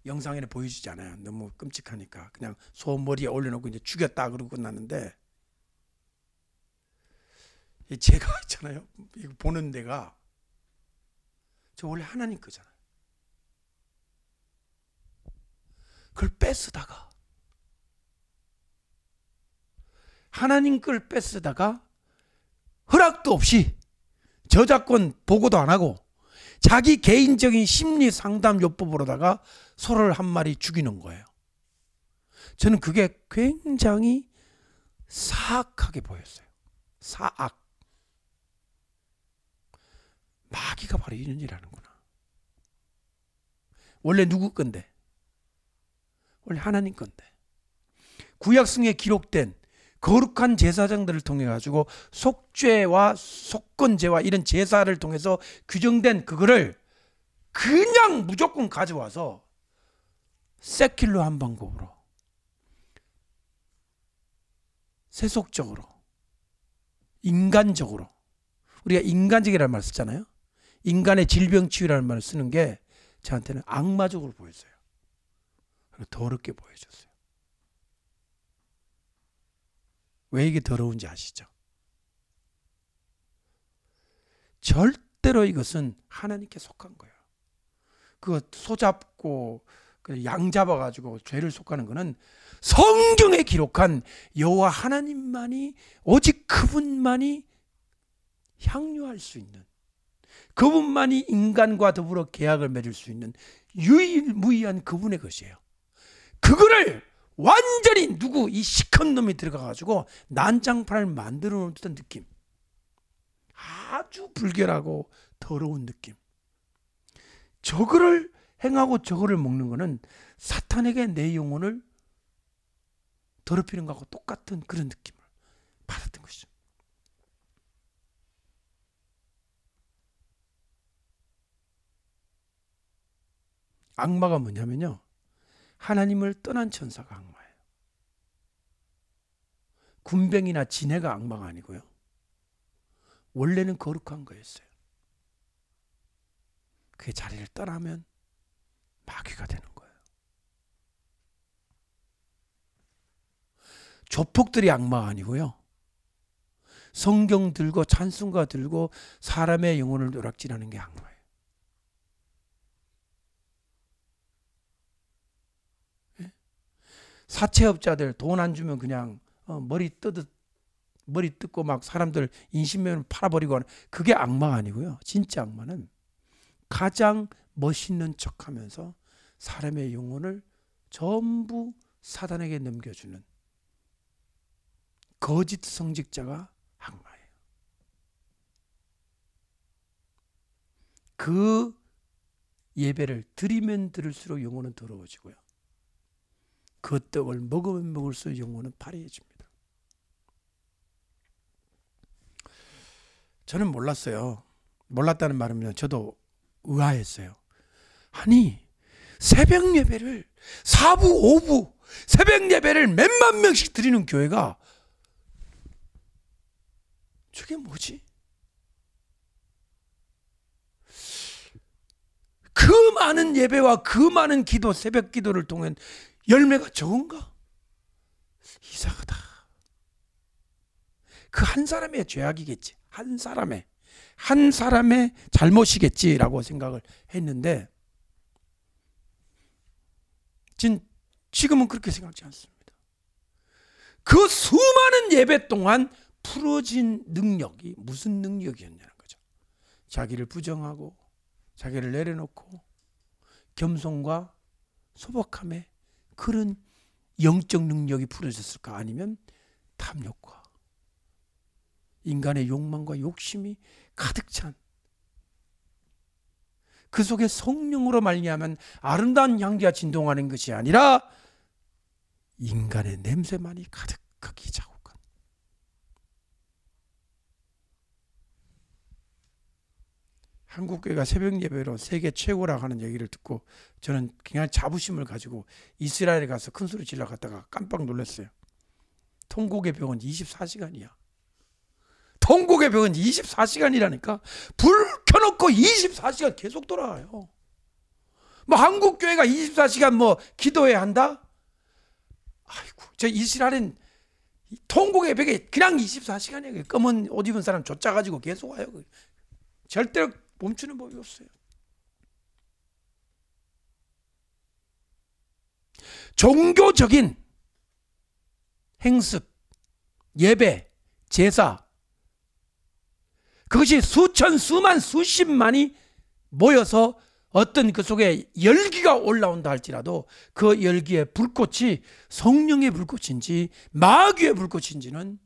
영상에 보여주지 않아요. 너무 끔찍하니까. 그냥 소 머리에 올려놓고 이제 죽였다 그러고 끝났는데, 제가 있잖아요. 이거 보는 데가 저 원래 하나님 거잖아요. 그걸 뺏으다가 하나님 걸 뺏으다가 허락도 없이 저작권 보고도 안 하고 자기 개인적인 심리 상담 요법으로다가 소를 한 마리 죽이는 거예요. 저는 그게 굉장히 사악하게 보였어요. 사악. 마귀가 바로 이런 일 하는구나. 원래 누구 건데? 원래 하나님 건데. 구약성에 기록된 거룩한 제사장들을 통해 가지고 속죄와 속건제와 이런 제사를 통해서 규정된 그거를 그냥 무조건 가져와서 세킬로 한 방법으로 세속적으로 인간적으로, 우리가 인간적이라는 말을 쓰잖아요. 인간의 질병치유라는 말을 쓰는 게 저한테는 악마적으로 보였어요. 그리고 더럽게 보여졌어요. 왜 이게 더러운지 아시죠? 절대로 이것은 하나님께 속한 거예요. 그거 소잡고 양 잡아가지고 죄를 속하는 것은 성경에 기록한 여호와 하나님만이, 오직 그분만이 향유할 수 있는, 그분만이 인간과 더불어 계약을 맺을 수 있는 유일무이한 그분의 것이에요. 그거를 완전히 이 시큰 놈이 들어가가지고 난장판을 만들어 놓은 듯한 느낌, 아주 불결하고 더러운 느낌, 저거를 행하고 저거를 먹는 거는 사탄에게 내 영혼을 더럽히는 것하고 똑같은 그런 느낌을 받았던 것이죠. 악마가 뭐냐면요, 하나님을 떠난 천사가 악마예요. 군병이나 지네가 악마가 아니고요, 원래는 거룩한 거였어요. 그게 자리를 떠나면 마귀가 되는 거예요. 조폭들이 악마가 아니고요, 성경 들고 찬송가 들고 사람의 영혼을 누락질하는 게 악마예요. 사채업자들 돈 안 주면 그냥 머리 뜯고 막 사람들 인신매를 팔아버리고 하는, 그게 악마가 아니고요. 진짜 악마는 가장 멋있는 척하면서 사람의 영혼을 전부 사단에게 넘겨주는 거짓 성직자가 악마예요. 그 예배를 드리면 드릴수록 영혼은 더러워지고요, 그 떡을 먹으면 먹을수록 영혼은 파래해집니다. 저는 몰랐어요. 몰랐다는 말은 저도 의아했어요. 아니, 새벽 예배를 4부 5부 새벽 예배를 몇만 명씩 드리는 교회가 저게 뭐지? 그 많은 예배와 그 많은 기도, 새벽 기도를 통한 열매가 적은가? 이상하다. 그 한 사람의 죄악이겠지, 한 사람의 잘못이겠지라고 생각을 했는데, 지금은 그렇게 생각하지 않습니다. 그 수많은 예배 동안 풀어진 능력이 무슨 능력이었냐는 거죠. 자기를 부정하고 자기를 내려놓고 겸손과 소박함에 그런 영적 능력이 풀어졌을까? 아니면 탐욕과 인간의 욕망과 욕심이 가득 찬, 그 속에 성령으로 말미암은 아름다운 향기가 진동하는 것이 아니라 인간의 냄새만이 가득하게 자국한. 한국교회가 새벽 예배로 세계 최고라고 하는 얘기를 듣고 저는 그냥 자부심을 가지고 이스라엘에 가서 큰 소리 질러 갔다가 깜빡 놀랐어요. 통곡의 벽은 24시간이야. 통곡의 벽은 24시간이라니까. 불 켜놓고 24시간 계속 돌아가요. 뭐 한국교회가 24시간 뭐 기도해야 한다? 아이고, 저 이스라엘은 통곡의 벽에 그냥 24시간이에요. 검은 옷 입은 사람 쫓아가지고 계속 와요. 절대로 멈추는 법이 없어요. 종교적인 행습, 예배, 제사, 그것이 수천, 수만, 수십만이 모여서 어떤 그 속에 열기가 올라온다 할지라도 그 열기의 불꽃이 성령의 불꽃인지 마귀의 불꽃인지는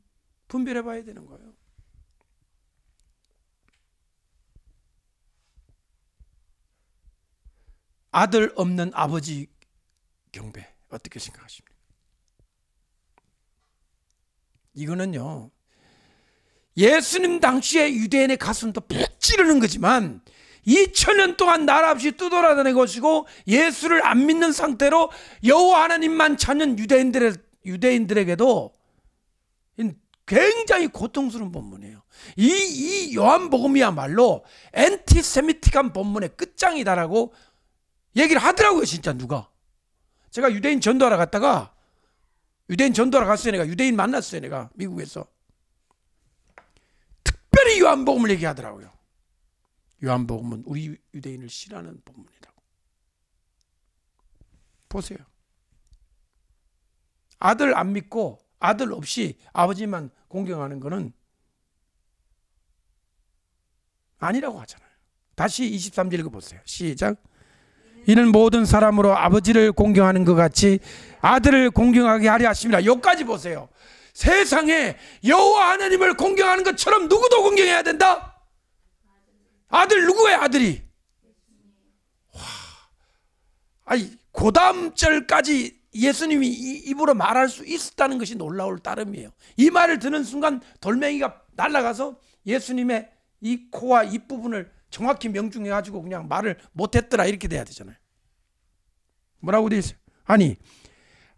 분별해 봐야 되는 거예요. 아들 없는 아버지 경배 어떻게 생각하십니까? 이거는요, 예수님 당시에 유대인의 가슴도 푹 찌르는 거지만 2000년 동안 나라 없이 떠돌아다니는 것이고 예수를 안 믿는 상태로 여호와 하나님만 찾는 유대인들에게도 굉장히 고통스러운 본문이에요. 이 요한복음이야말로 엔티세미틱한 본문의 끝장이다라고 얘기를 하더라고요. 진짜 누가. 제가 유대인 전도하러 갔다가 갔어요. 내가 유대인 만났어요. 내가 미국에서. 특별히 요한복음을 얘기하더라고요. 요한복음은 우리 유대인을 싫어하는 본문이라고. 보세요. 아들 안 믿고 아들 없이 아버지만 공경하는 거는 아니라고 하잖아요. 다시 23절 읽어보세요. 시작. 이는 모든 사람으로 아버지를 공경하는 것 같이 아들을 공경하게 하려 하십니다. 여기까지 보세요. 세상에 여호와 하나님을 공경하는 것처럼 누구도 공경해야 된다? 아들 누구예요? 아들이. 와, 아니 그 다음 절까지 예수님이 입으로 말할 수 있었다는 것이 놀라울 따름이에요. 이 말을 듣는 순간 돌멩이가 날아가서 예수님의 이 코와 입 부분을 정확히 명중해가지고 그냥 말을 못했더라 이렇게 돼야 되잖아요. 뭐라고 되어 있어요? 아니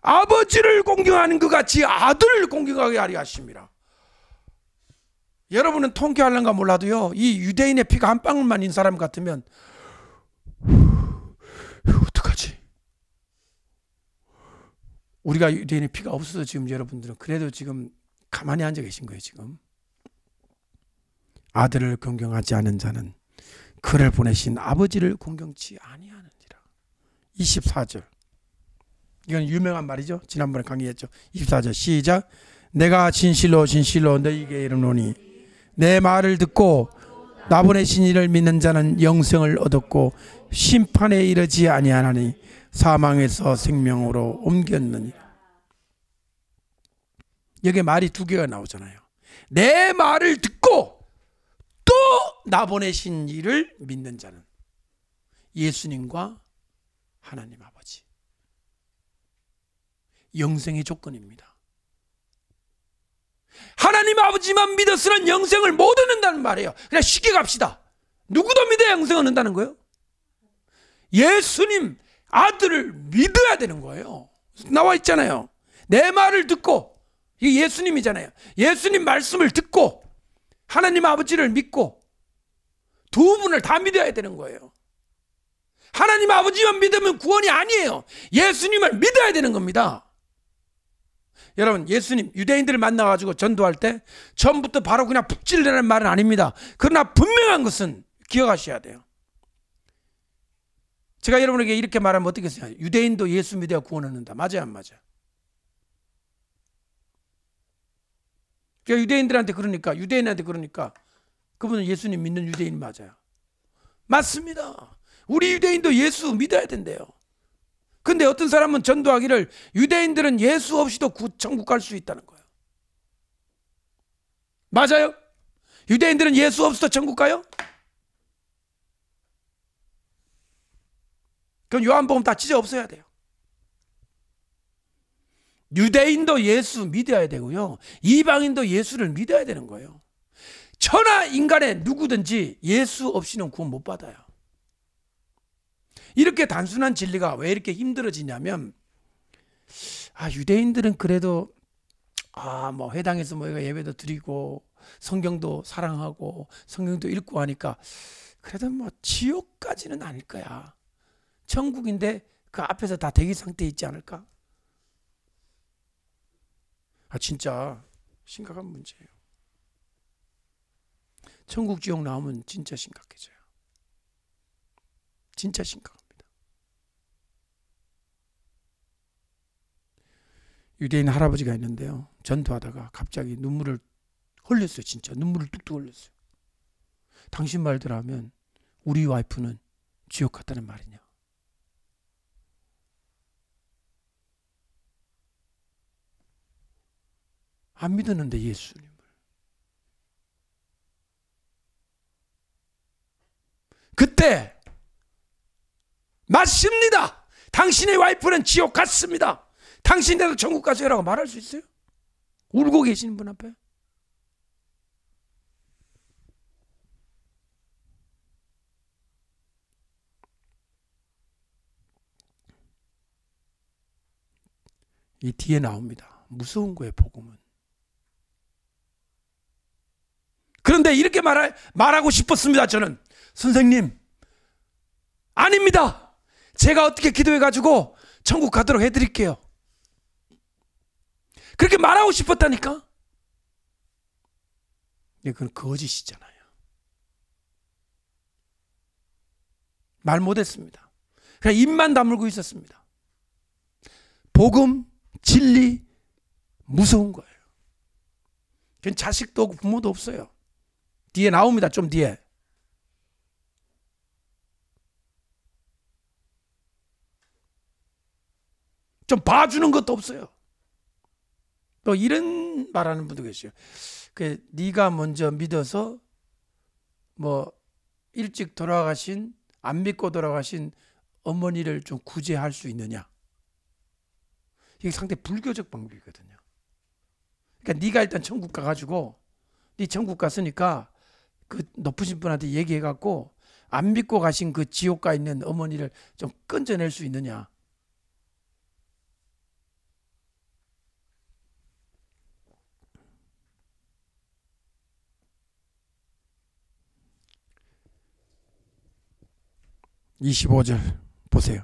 아버지를 공경하는 것 같이 아들을 공경하게 하려 하십니다. 여러분은 통쾌하려는가 몰라도요, 이 유대인의 피가 한 방울만인 사람 같으면 어떡하지? 우리가 유대인의 피가 없어서 지금 여러분들은 그래도 지금 가만히 앉아 계신 거예요. 지금 아들을 공경하지 않은 자는 그를 보내신 아버지를 공경치 아니하느니라. 24절. 이건 유명한 말이죠. 지난번에 강의했죠. 24절 시작. 내가 진실로 진실로 너희에게 이르노니 내 말을 듣고 나 보내신 이를 믿는 자는 영생을 얻었고 심판에 이르지 아니하나니 사망에서 생명으로 옮겼느니라. 여기 말이 두 개가 나오잖아요. 내 말을 듣고 또 나 보내신 이를 믿는 자는 예수님과 하나님 아버지. 영생의 조건입니다. 하나님 아버지만 믿어서는 영생을 못 얻는다는 말이에요. 그냥 쉽게 갑시다. 누구도 믿어야 영생을 얻는다는 거예요. 예수님 아들을 믿어야 되는 거예요. 나와 있잖아요. 내 말을 듣고, 이게 예수님이잖아요. 예수님 말씀을 듣고 하나님 아버지를 믿고 두 분을 다 믿어야 되는 거예요. 하나님 아버지만 믿으면 구원이 아니에요. 예수님을 믿어야 되는 겁니다. 여러분, 예수님 유대인들을 만나가지고 전도할 때 처음부터 바로 그냥 북질내라는 말은 아닙니다. 그러나 분명한 것은 기억하셔야 돼요. 제가 여러분에게 이렇게 말하면 어떻겠어요? 유대인도 예수 믿어야 구원 얻는다. 맞아요, 안 맞아요? 그러니까 유대인한테 그러니까 그분은 예수님 믿는 유대인 맞아요. 맞습니다. 우리 유대인도 예수 믿어야 된대요. 근데 어떤 사람은 전도하기를 유대인들은 예수 없이도 천국 갈 수 있다는 거예요. 맞아요? 유대인들은 예수 없이도 천국 가요? 그럼 요한복음 다 찢어 없어야 돼요. 유대인도 예수 믿어야 되고요, 이방인도 예수를 믿어야 되는 거예요. 천하 인간의 누구든지 예수 없이는 구원 못 받아요. 이렇게 단순한 진리가 왜 이렇게 힘들어지냐면, 유대인들은 그래도 뭐 회당에서 뭐 예배도 드리고 성경도 사랑하고 성경도 읽고 하니까 그래도 뭐 지옥까지는 아닐 거야. 천국인데 그 앞에서 다 대기 상태에 있지 않을까? 진짜 심각한 문제예요. 천국 지옥 나오면 진짜 심각해져요. 진짜 심각합니다. 유대인 할아버지가 있는데요, 전도하다가 갑자기 눈물을 흘렸어요. 진짜 눈물을 뚝뚝 흘렸어요. 당신 말대로 하면 우리 와이프는 지옥 갔다는 말이냐? 안 믿었는데 예수님을. 그때 맞습니다. 당신의 와이프는 지옥 갔습니다. 당신이라도 천국 가세요라고 말할 수 있어요? 울고 계시는 분 앞에. 이 뒤에 나옵니다. 무서운 거예요, 복음은. 그런데 이렇게 말하고 싶었습니다. 저는 선생님, 아닙니다. 제가 어떻게 기도해가지고 천국 가도록 해드릴게요. 그렇게 말하고 싶었다니까. 그건 거짓이잖아요. 말 못했습니다. 그냥 입만 다물고 있었습니다. 복음, 진리, 무서운 거예요. 그건 자식도 없고 부모도 없어요. 뒤에 나옵니다. 좀 뒤에. 좀 봐주는 것도 없어요. 또 이런 말하는 분도 계세요. 네가 먼저 믿어서 뭐 일찍 돌아가신, 안 믿고 돌아가신 어머니를 좀 구제할 수 있느냐. 이게 상당히 불교적 방법이거든요. 그러니까 네가 일단 천국 가가지고 네 천국 갔으니까 그 높으신 분한테 얘기해갖고 안 믿고 가신 그 지옥 가 있는 어머니를 좀 건져낼 수 있느냐. (25절) 보세요.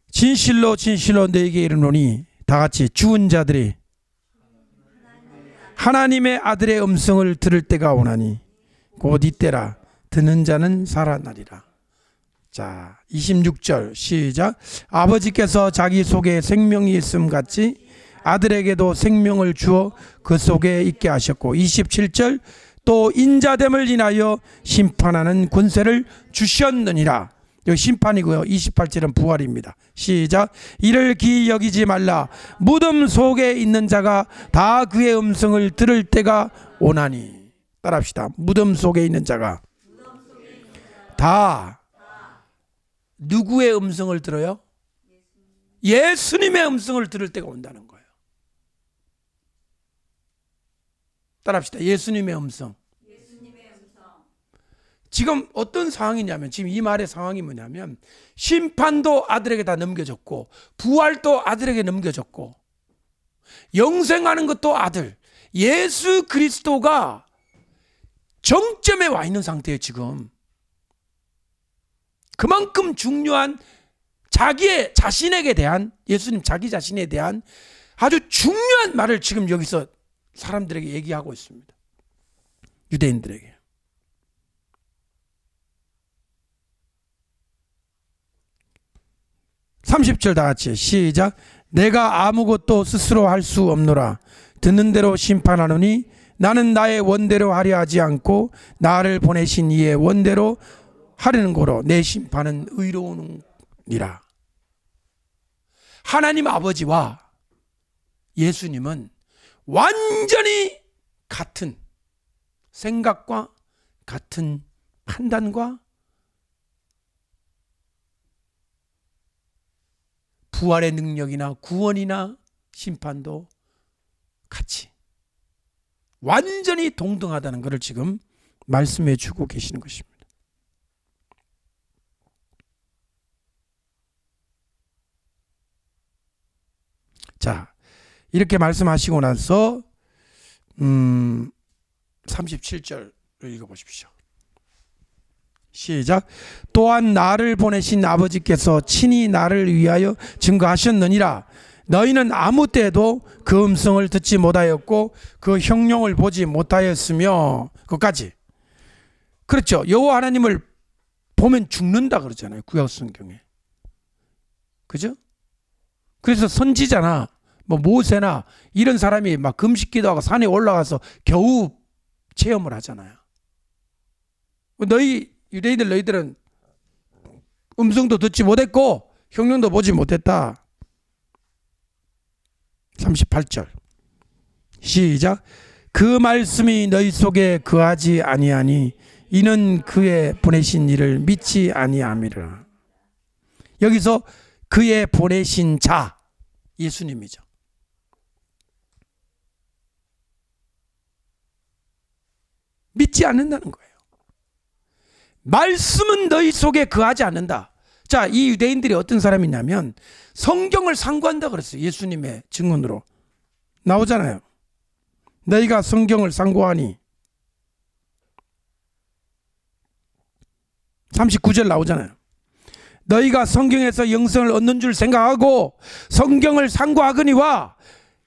진실로 진실로 너에게 이르노니 다같이 죽은 자들이 하나님의 아들의 음성을 들을 때가 오나니 곧 이때라. 듣는 자는 살아나리라. 자, 26절 시작. 아버지께서 자기 속에 생명이 있음 같이 아들에게도 생명을 주어 그 속에 있게 하셨고, 27절 또 인자됨을 인하여 심판하는 권세를 주셨느니라. 여기 심판이고요. 28절은 부활입니다. 시작. 이를 기이 여기지 말라. 무덤 속에 있는 자가 다 그의 음성을 들을 때가 오나니. 따라합시다. 무덤 속에 있는 자가 다 누구의 음성을 들어요? 예수님의 음성을 들을 때가 온다는 거예요. 따라합시다. 예수님의 음성. 지금 어떤 상황이냐면, 지금 이 말의 상황이 뭐냐면, 심판도 아들에게 다 넘겨졌고, 부활도 아들에게 넘겨졌고, 영생하는 것도 아들, 예수 그리스도가 정점에 와 있는 상태예요. 지금 그만큼 중요한 자기의 자신에게 대한, 예수님 자기 자신에 대한 아주 중요한 말을 지금 여기서 사람들에게 얘기하고 있습니다. 유대인들에게. (30절) 다 같이 시작. 내가 아무것도 스스로 할 수 없노라. 듣는 대로 심판하노니 나는 나의 원대로 하려 하지 않고 나를 보내신 이의 원대로 하려는 거로 내 심판은 의로우니라. 하나님 아버지와 예수님은 완전히 같은 생각과 같은 판단과 부활의 능력이나 구원이나 심판도 같이 완전히 동등하다는 것을 지금 말씀해 주고 계시는 것입니다. 자, 이렇게 말씀하시고 나서 37절을 읽어보십시오. 시작. 또한 나를 보내신 아버지께서 친히 나를 위하여 증거하셨느니라. 너희는 아무 때도 그 음성을 듣지 못하였고 그 형용을 보지 못하였으며. 그까지. 그렇죠. 여호와 하나님을 보면 죽는다 그러잖아요. 구약 성경에. 그죠? 그래서 선지자나 뭐 모세나 이런 사람이 막 금식 기도하고 산에 올라가서 겨우 체험을 하잖아요. 유대인들 너희들은 음성도 듣지 못했고 형용도 보지 못했다. 38절 시작. 그 말씀이 너희 속에 거하지 아니하니 이는 그의 보내신 이를 믿지 아니함이라. 여기서 그의 보내신 자 예수님이죠. 믿지 않는다는 거예요. 말씀은 너희 속에 거하지 않는다. 자, 이 유대인들이 어떤 사람이냐면 성경을 상고한다 그랬어요. 예수님의 증언으로 나오잖아요. 너희가 성경을 상고하니 39절 나오잖아요. 너희가 성경에서 영생을 얻는 줄 생각하고 성경을 상고하거니와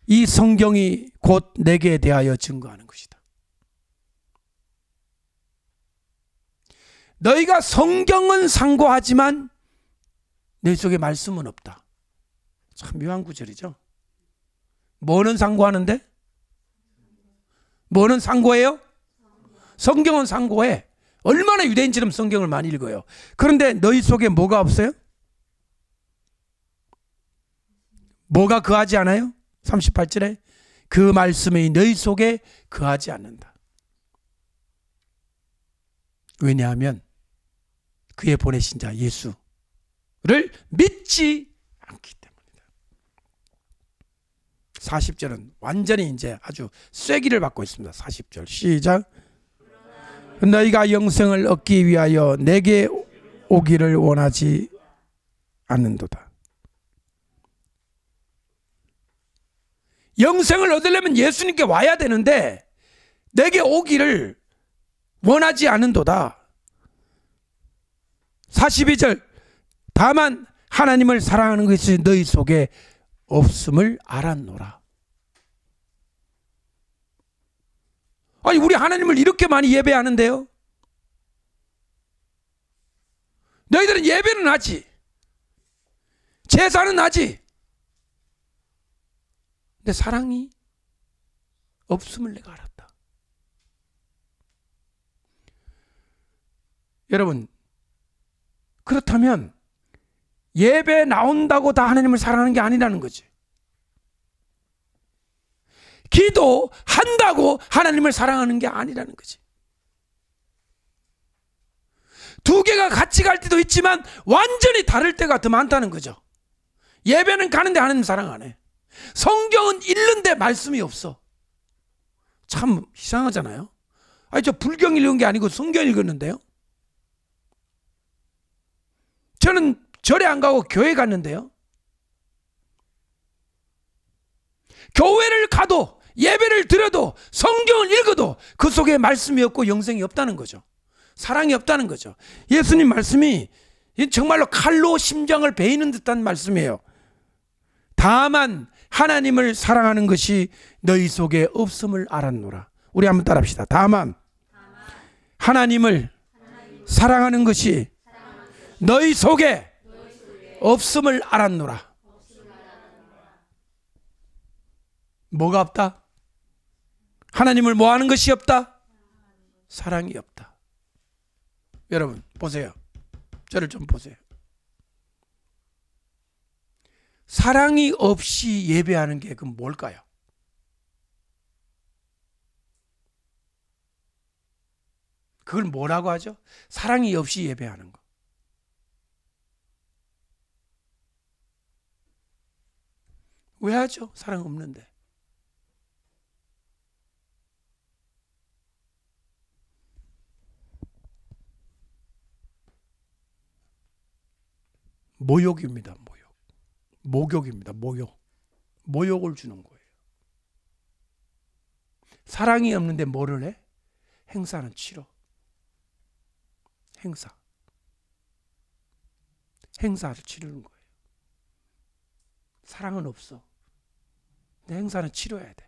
이 성경이 곧 내게 대하여 증거하는 것이다. 너희가 성경은 상고하지만 너희 속에 말씀은 없다. 참 묘한 구절이죠. 뭐는 상고하는데? 뭐는 상고해요? 성경은 상고해. 얼마나 유대인처럼 성경을 많이 읽어요. 그런데 너희 속에 뭐가 없어요? 뭐가 거하지 않아요? 38절에 그 말씀이 너희 속에 거하지 않는다. 왜냐하면 그의 보내신 자 예수를 믿지 않기 때문이다. 40절은 완전히 이제 아주 쐐기를 받고 있습니다. 40절 시작. 너희가 영생을 얻기 위하여 내게 오기를 원하지 않는도다. 영생을 얻으려면 예수님께 와야 되는데 내게 오기를 원하지 않는도다. 42절 다만 하나님을 사랑하는 것이 너희 속에 없음을 알았노라. 아니 우리 하나님을 이렇게 많이 예배하는데요. 너희들은 예배는 하지, 제사는 하지, 근데 사랑이 없음을 내가 알았다. 여러분, 그렇다면 예배 나온다고 다 하나님을 사랑하는 게 아니라는 거지. 기도한다고 하나님을 사랑하는 게 아니라는 거지. 두 개가 같이 갈 때도 있지만 완전히 다를 때가 더 많다는 거죠. 예배는 가는데 하나님 사랑 안 해. 성경은 읽는데 말씀이 없어. 참 이상하잖아요. 아니 저 불경 읽은 게 아니고 성경 읽었는데요. 저는 절에 안 가고 교회 갔는데요. 교회를 가도 예배를 드려도 성경을 읽어도 그 속에 말씀이 없고 영생이 없다는 거죠. 사랑이 없다는 거죠. 예수님 말씀이 정말로 칼로 심장을 베이는 듯한 말씀이에요. 다만 하나님을 사랑하는 것이 너희 속에 없음을 알았노라. 우리 한번 따라합시다. 다만 하나님을 사랑하는 것이 너희 속에 없음을 알았노라. 뭐가 없다? 하나님을 뭐 하는 것이 없다? 사랑이 없다. 여러분 보세요. 저를 좀 보세요. 사랑이 없이 예배하는 게 그럼 뭘까요? 그걸 뭐라고 하죠? 사랑이 없이 예배하는 거. 왜 하죠? 사랑 없는데. 모욕입니다. 모욕. 목욕입니다. 모욕. 모욕을 주는 거예요. 사랑이 없는데 뭐를 해? 행사는 치러. 행사를 치르는 거예요. 사랑은 없어. 근데 행사는 치러야 돼.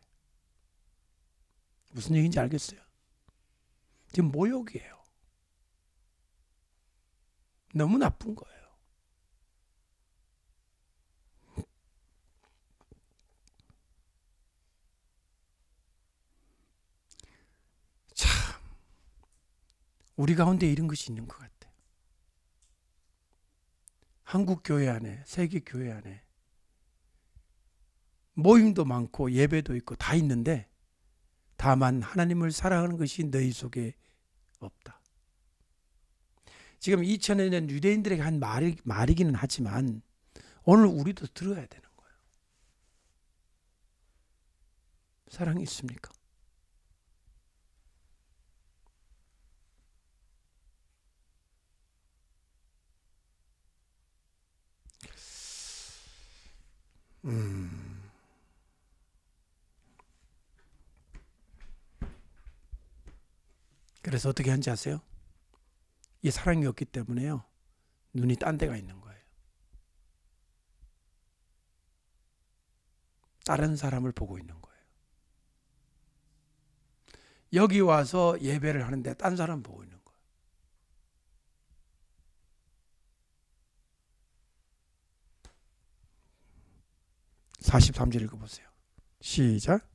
무슨 얘기인지 알겠어요? 지금 모욕이에요. 너무 나쁜 거예요. 참, 우리 가운데 이런 것이 있는 것 같아요. 한국 교회 안에, 세계 교회 안에 모임도 많고 예배도 있고 다 있는데 다만 하나님을 사랑하는 것이 너희 속에 없다. 지금 2000년 유대인들에게 한 말이기는 하지만 오늘 우리도 들어야 되는 거예요. 사랑이 있습니까? 그래서 어떻게 하는지 아세요? 이 사랑이 없기 때문에요. 눈이 딴 데가 있는 거예요. 다른 사람을 보고 있는 거예요. 여기 와서 예배를 하는데 딴 사람 보고 있는 거예요. 43절 읽어보세요. 시작.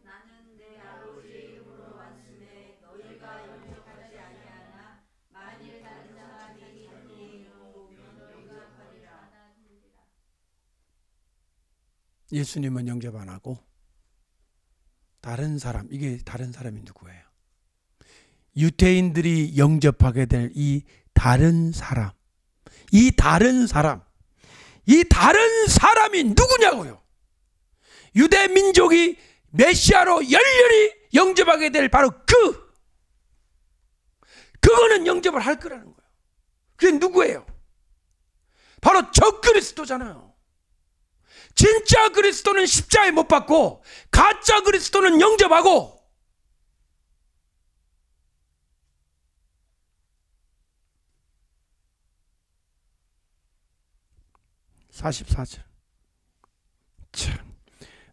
나는 내 아버지의 이름으로 왔음에 너희가 영접하지 아니하나 만일 다른 사람이 내 이름으로 오면 영접하리라.
예수님은 영접 안 하고 다른 사람, 이게 다른 사람이 누구예요? 유대인들이 영접하게 될 이 다른 사람, 이 다른 사람이 누구냐고요? 유대 민족이 메시아로 열렬히 영접하게 될 바로 그거는 영접을 할 거라는 거예요. 그게 누구예요? 바로 적그리스도잖아요. 진짜 그리스도는 십자가에 못 박고 가짜 그리스도는 영접하고, 44절. 참,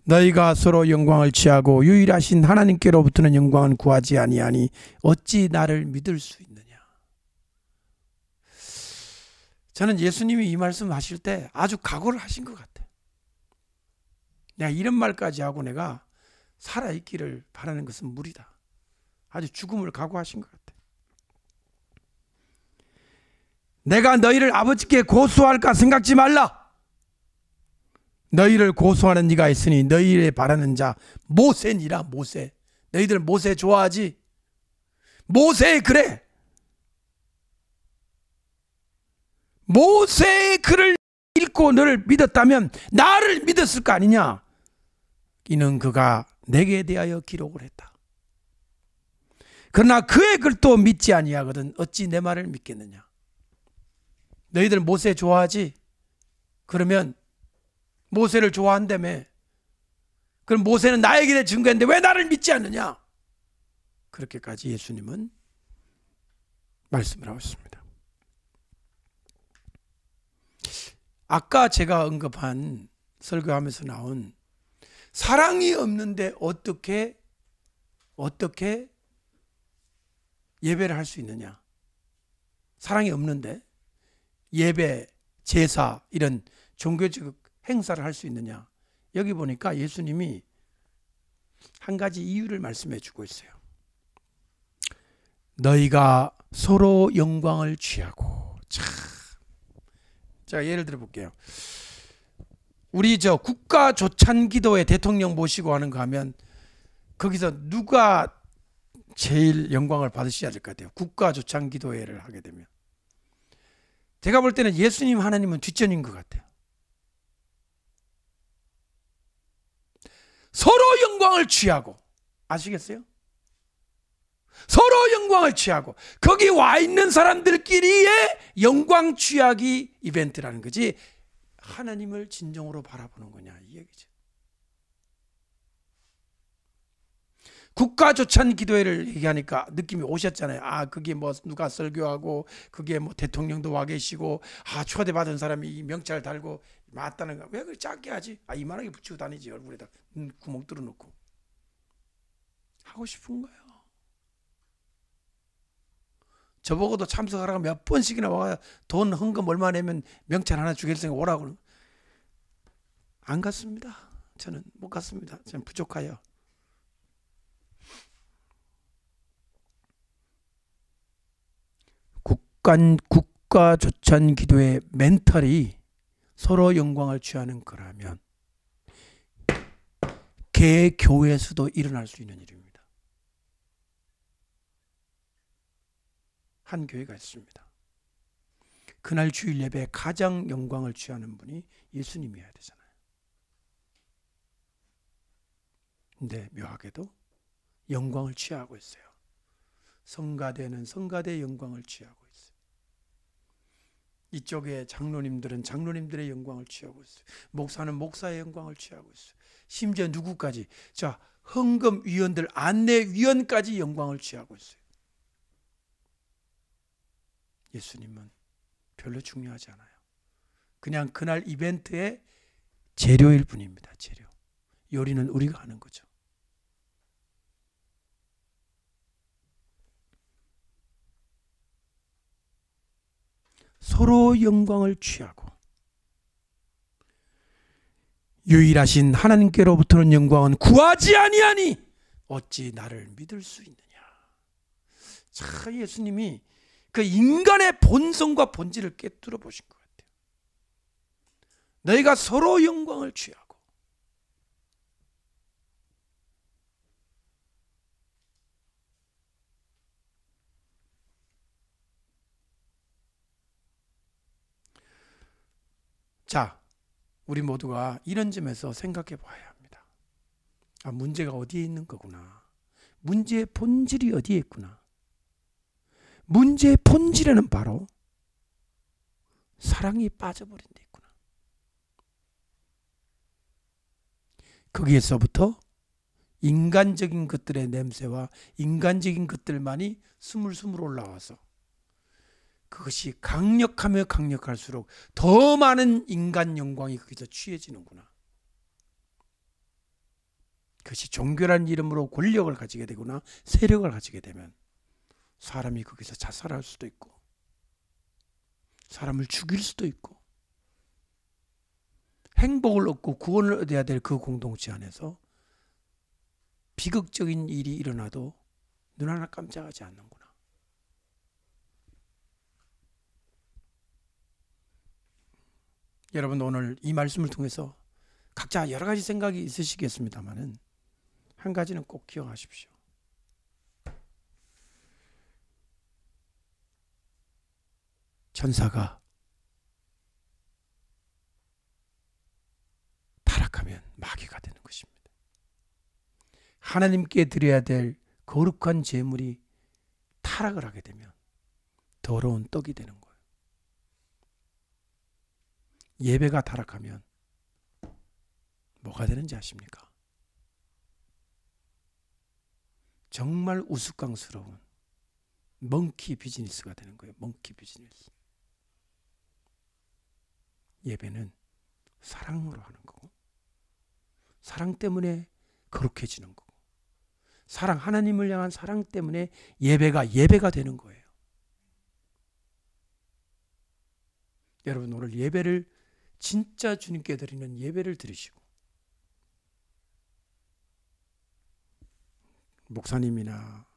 너희가 서로 영광을 취하고 유일하신 하나님께로부터는 영광은 구하지 아니하니 어찌 나를 믿을 수 있느냐. 저는 예수님이 이 말씀 하실 때 아주 각오를 하신 것 같아요. 내가 이런 말까지 하고 내가 살아있기를 바라는 것은 무리다. 아주 죽음을 각오하신 것 같아요. 내가 너희를 아버지께 고소할까 생각지 말라. 너희를 고소하는 이가 있으니 너희를 바라는 자 모세니라. 모세. 너희들 모세 좋아하지? 모세의 그래. 모세의 글을 읽고 너를 믿었다면 나를 믿었을 거 아니냐. 이는 그가 내게 대하여 기록을 했다. 그러나 그의 글도 믿지 아니하거든 어찌 내 말을 믿겠느냐. 너희들 모세 좋아하지? 그러면 모세를 좋아한다며. 그럼 모세는 나에게 대해 증거했는데 왜 나를 믿지 않느냐. 그렇게까지 예수님은 말씀을 하고 있습니다. 아까 제가 언급한 설교하면서 나온 사랑이 없는데 어떻게 예배를 할 수 있느냐. 사랑이 없는데 예배, 제사 이런 종교적 행사를 할 수 있느냐. 여기 보니까 예수님이 한 가지 이유를 말씀해 주고 있어요. 너희가 서로 영광을 취하고. 참. 제가 예를 들어 볼게요. 우리 국가 조찬 기도회 대통령 모시고 하는 거 하면 거기서 누가 제일 영광을 받으셔야 될 것 같아요? 국가 조찬 기도회를 하게 되면. 제가 볼 때는 예수님 하나님은 뒷전인 것 같아요. 서로 영광을 취하고. 아시겠어요? 서로 영광을 취하고 거기 와 있는 사람들끼리의 영광 취하기 이벤트라는 거지 하나님을 진정으로 바라보는 거냐 이 얘기죠. 국가조찬 기도회를 얘기하니까 느낌이 오셨잖아요. 아, 그게 뭐 누가 설교하고 그게 뭐 대통령도 와 계시고 초대받은 사람이 명찰 달고 맞다는 거. 왜 그렇게 작게 하지? 이만하게 붙이고 다니지. 얼굴에다 구멍 뚫어놓고. 하고 싶은 거예요. 저보고도 참석하라고 몇 번씩이나 와가 돈 헌금 얼마 내면 명찰 하나 주겠으니까 오라고. 안 갔습니다. 저는 못 갔습니다. 저는 부족해요. 국가 조찬 기도의 멘탈이 서로 영광을 취하는 거라면 개 교회에서도 일어날 수 있는 일입니다. 한 교회가 있습니다. 그날 주일 예배에 가장 영광을 취하는 분이 예수님이어야 되잖아요. 근데 묘하게도 영광을 취하고 있어요. 성가대는 성가대의 영광을 취하고 있어요. 이쪽에 장로님들은 장로님들의 영광을 취하고 있어요. 목사는 목사의 영광을 취하고 있어요. 심지어 누구까지? 자, 헌금위원들, 안내위원까지 영광을 취하고 있어요. 예수님은 별로 중요하지 않아요. 그냥 그날 이벤트의 재료일 뿐입니다. 재료. 요리는 우리가 하는 거죠. 서로 영광을 취하고 유일하신 하나님께로부터는 영광은 구하지 아니하니 어찌 나를 믿을 수 있느냐. 참 예수님이 그 인간의 본성과 본질을 깨뜨려 보신 것 같아요. 너희가 서로 영광을 취하고 자, 우리 모두가 이런 점에서 생각해 봐야 합니다. 아, 문제가 어디에 있는 거구나. 문제의 본질이 어디에 있구나. 문제의 본질에는 바로 사랑이 빠져버린 데 있구나. 거기에서부터 인간적인 것들의 냄새와 인간적인 것들만이 스물스물 올라와서 그것이 강력하며 강력할수록 더 많은 인간 영광이 거기서 취해지는구나. 그것이 종교라는 이름으로 권력을 가지게 되거나 세력을 가지게 되면 사람이 거기서 자살할 수도 있고 사람을 죽일 수도 있고 행복을 얻고 구원을 얻어야 될 그 공동체 안에서 비극적인 일이 일어나도 눈 하나 깜짝하지 않는구나. 여러분 오늘 이 말씀을 통해서 각자 여러 가지 생각이 있으시겠습니다만은 한 가지는 꼭 기억하십시오. 천사가 타락하면 마귀가 되는 것입니다. 하나님께 드려야 될 거룩한 제물이 타락을 하게 되면 더러운 떡이 되는 거예요. 예배가 타락하면 뭐가 되는지 아십니까? 정말 우스꽝스러운 멍키 비즈니스가 되는 거예요. 멍키 비즈니스. 예배는 사랑으로 하는 거고 사랑 때문에 거룩해지는 거고 사랑, 하나님을 향한 사랑 때문에 예배가 되는 거예요. 여러분 오늘 예배를 진짜 주님께 드리는 예배를 드리시고 목사님이나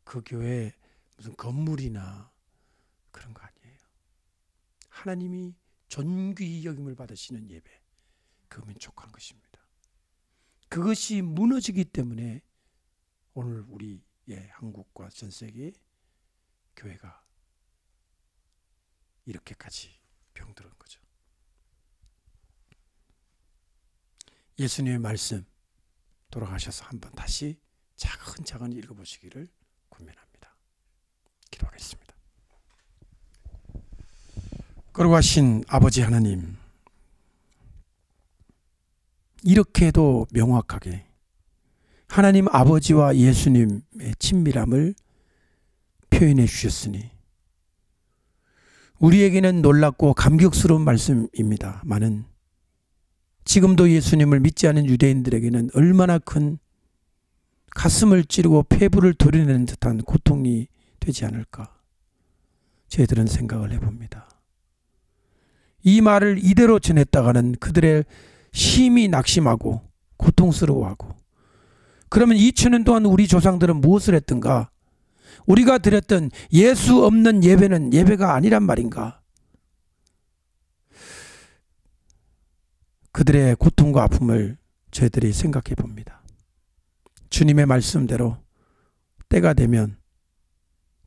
그 교회 무슨 건물이나 그런 거 아니에요. 하나님이 존귀히 여김을 받으시는 예배, 그거면 족한 것입니다. 그것이 무너지기 때문에 오늘 우리의 한국과 전 세계 교회가 이렇게까지 병들은 거죠. 예수님의 말씀 돌아가셔서 한번 다시 차근차근 읽어보시기를 권면합니다. 기도하겠습니다. 거룩하신 아버지 하나님, 이렇게도 명확하게 하나님 아버지와 예수님의 친밀함을 표현해 주셨으니 우리에게는 놀랍고 감격스러운 말씀입니다만은 지금도 예수님을 믿지 않은 유대인들에게는 얼마나 큰 가슴을 찌르고 폐부를 도려내는 듯한 고통이 되지 않을까 저희들은 생각을 해봅니다. 이 말을 이대로 전했다가는 그들의 심히 낙심하고 고통스러워하고 그러면 2000년 동안 우리 조상들은 무엇을 했던가? 우리가 드렸던 예수 없는 예배는 예배가 아니란 말인가? 그들의 고통과 아픔을 저희들이 생각해 봅니다. 주님의 말씀대로 때가 되면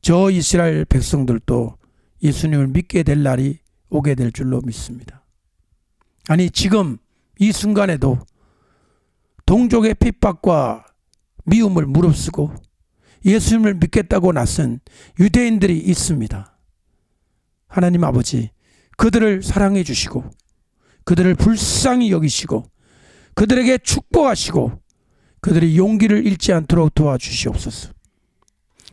저 이스라엘 백성들도 예수님을 믿게 될 날이 오게 될 줄로 믿습니다. 아니 지금 이 순간에도 동족의 핍박과 미움을 무릅쓰고 예수님을 믿겠다고 나선 유대인들이 있습니다. 하나님 아버지, 그들을 사랑해 주시고 그들을 불쌍히 여기시고 그들에게 축복하시고 그들이 용기를 잃지 않도록 도와주시옵소서.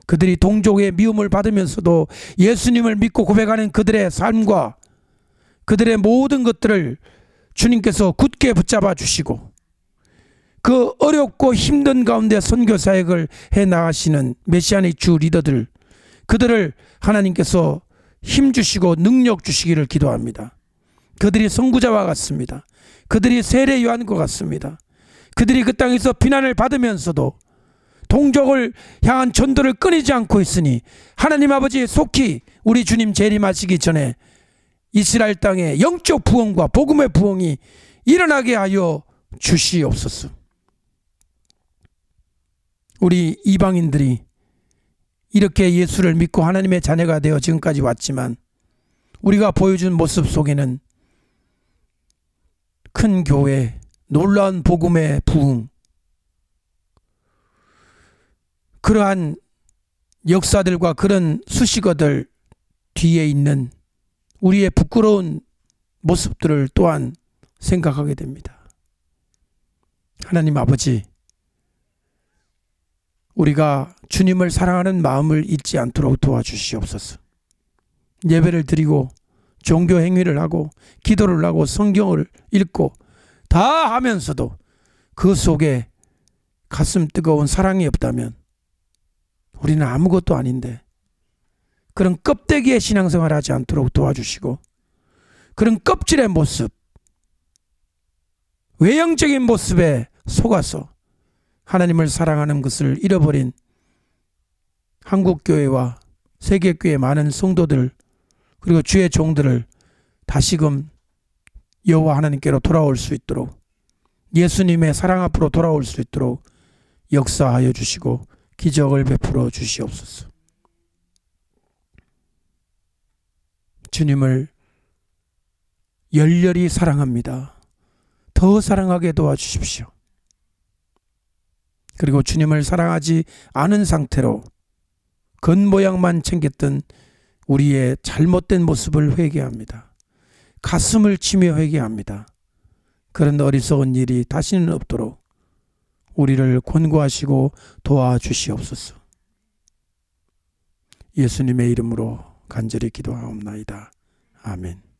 그들이 동족의 미움을 받으면서도 예수님을 믿고 고백하는 그들의 삶과 그들의 모든 것들을 주님께서 굳게 붙잡아 주시고 그 어렵고 힘든 가운데 선교 사역을 해 나가시는 메시아닉 주 리더들, 그들을 하나님께서 힘 주시고 능력 주시기를 기도합니다. 그들이 선구자와 같습니다. 그들이 세례 요한과 같습니다. 그들이 그 땅에서 비난을 받으면서도 동족을 향한 전도를 끊이지 않고 있으니 하나님 아버지 속히 우리 주님 재림하시기 전에 이스라엘 땅에 영적 부흥과 복음의 부흥이 일어나게 하여 주시옵소서. 우리 이방인들이 이렇게 예수를 믿고 하나님의 자녀가 되어 지금까지 왔지만 우리가 보여준 모습 속에는 큰 교회, 놀라운 복음의 부흥, 그러한 역사들과 그런 수식어들 뒤에 있는 우리의 부끄러운 모습들을 또한 생각하게 됩니다. 하나님 아버지, 우리가 주님을 사랑하는 마음을 잊지 않도록 도와주시옵소서. 예배를 드리고 종교 행위를 하고 기도를 하고 성경을 읽고 다 하면서도 그 속에 가슴 뜨거운 사랑이 없다면 우리는 아무것도 아닌데, 그런 껍데기의 신앙생활을 하지 않도록 도와주시고 그런 껍질의 모습, 외형적인 모습에 속아서 하나님을 사랑하는 것을 잃어버린 한국교회와 세계교회 많은 성도들 그리고 주의 종들을 다시금 여호와 하나님께로 돌아올 수 있도록, 예수님의 사랑 앞으로 돌아올 수 있도록 역사하여 주시고 기적을 베풀어 주시옵소서. 주님을 열렬히 사랑합니다. 더 사랑하게 도와주십시오. 그리고 주님을 사랑하지 않은 상태로 겉모양만 챙겼던 우리의 잘못된 모습을 회개합니다. 가슴을 치며 회개합니다. 그런 어리석은 일이 다시는 없도록 우리를 권고하시고 도와주시옵소서. 예수님의 이름으로 간절히 기도하옵나이다. 아멘.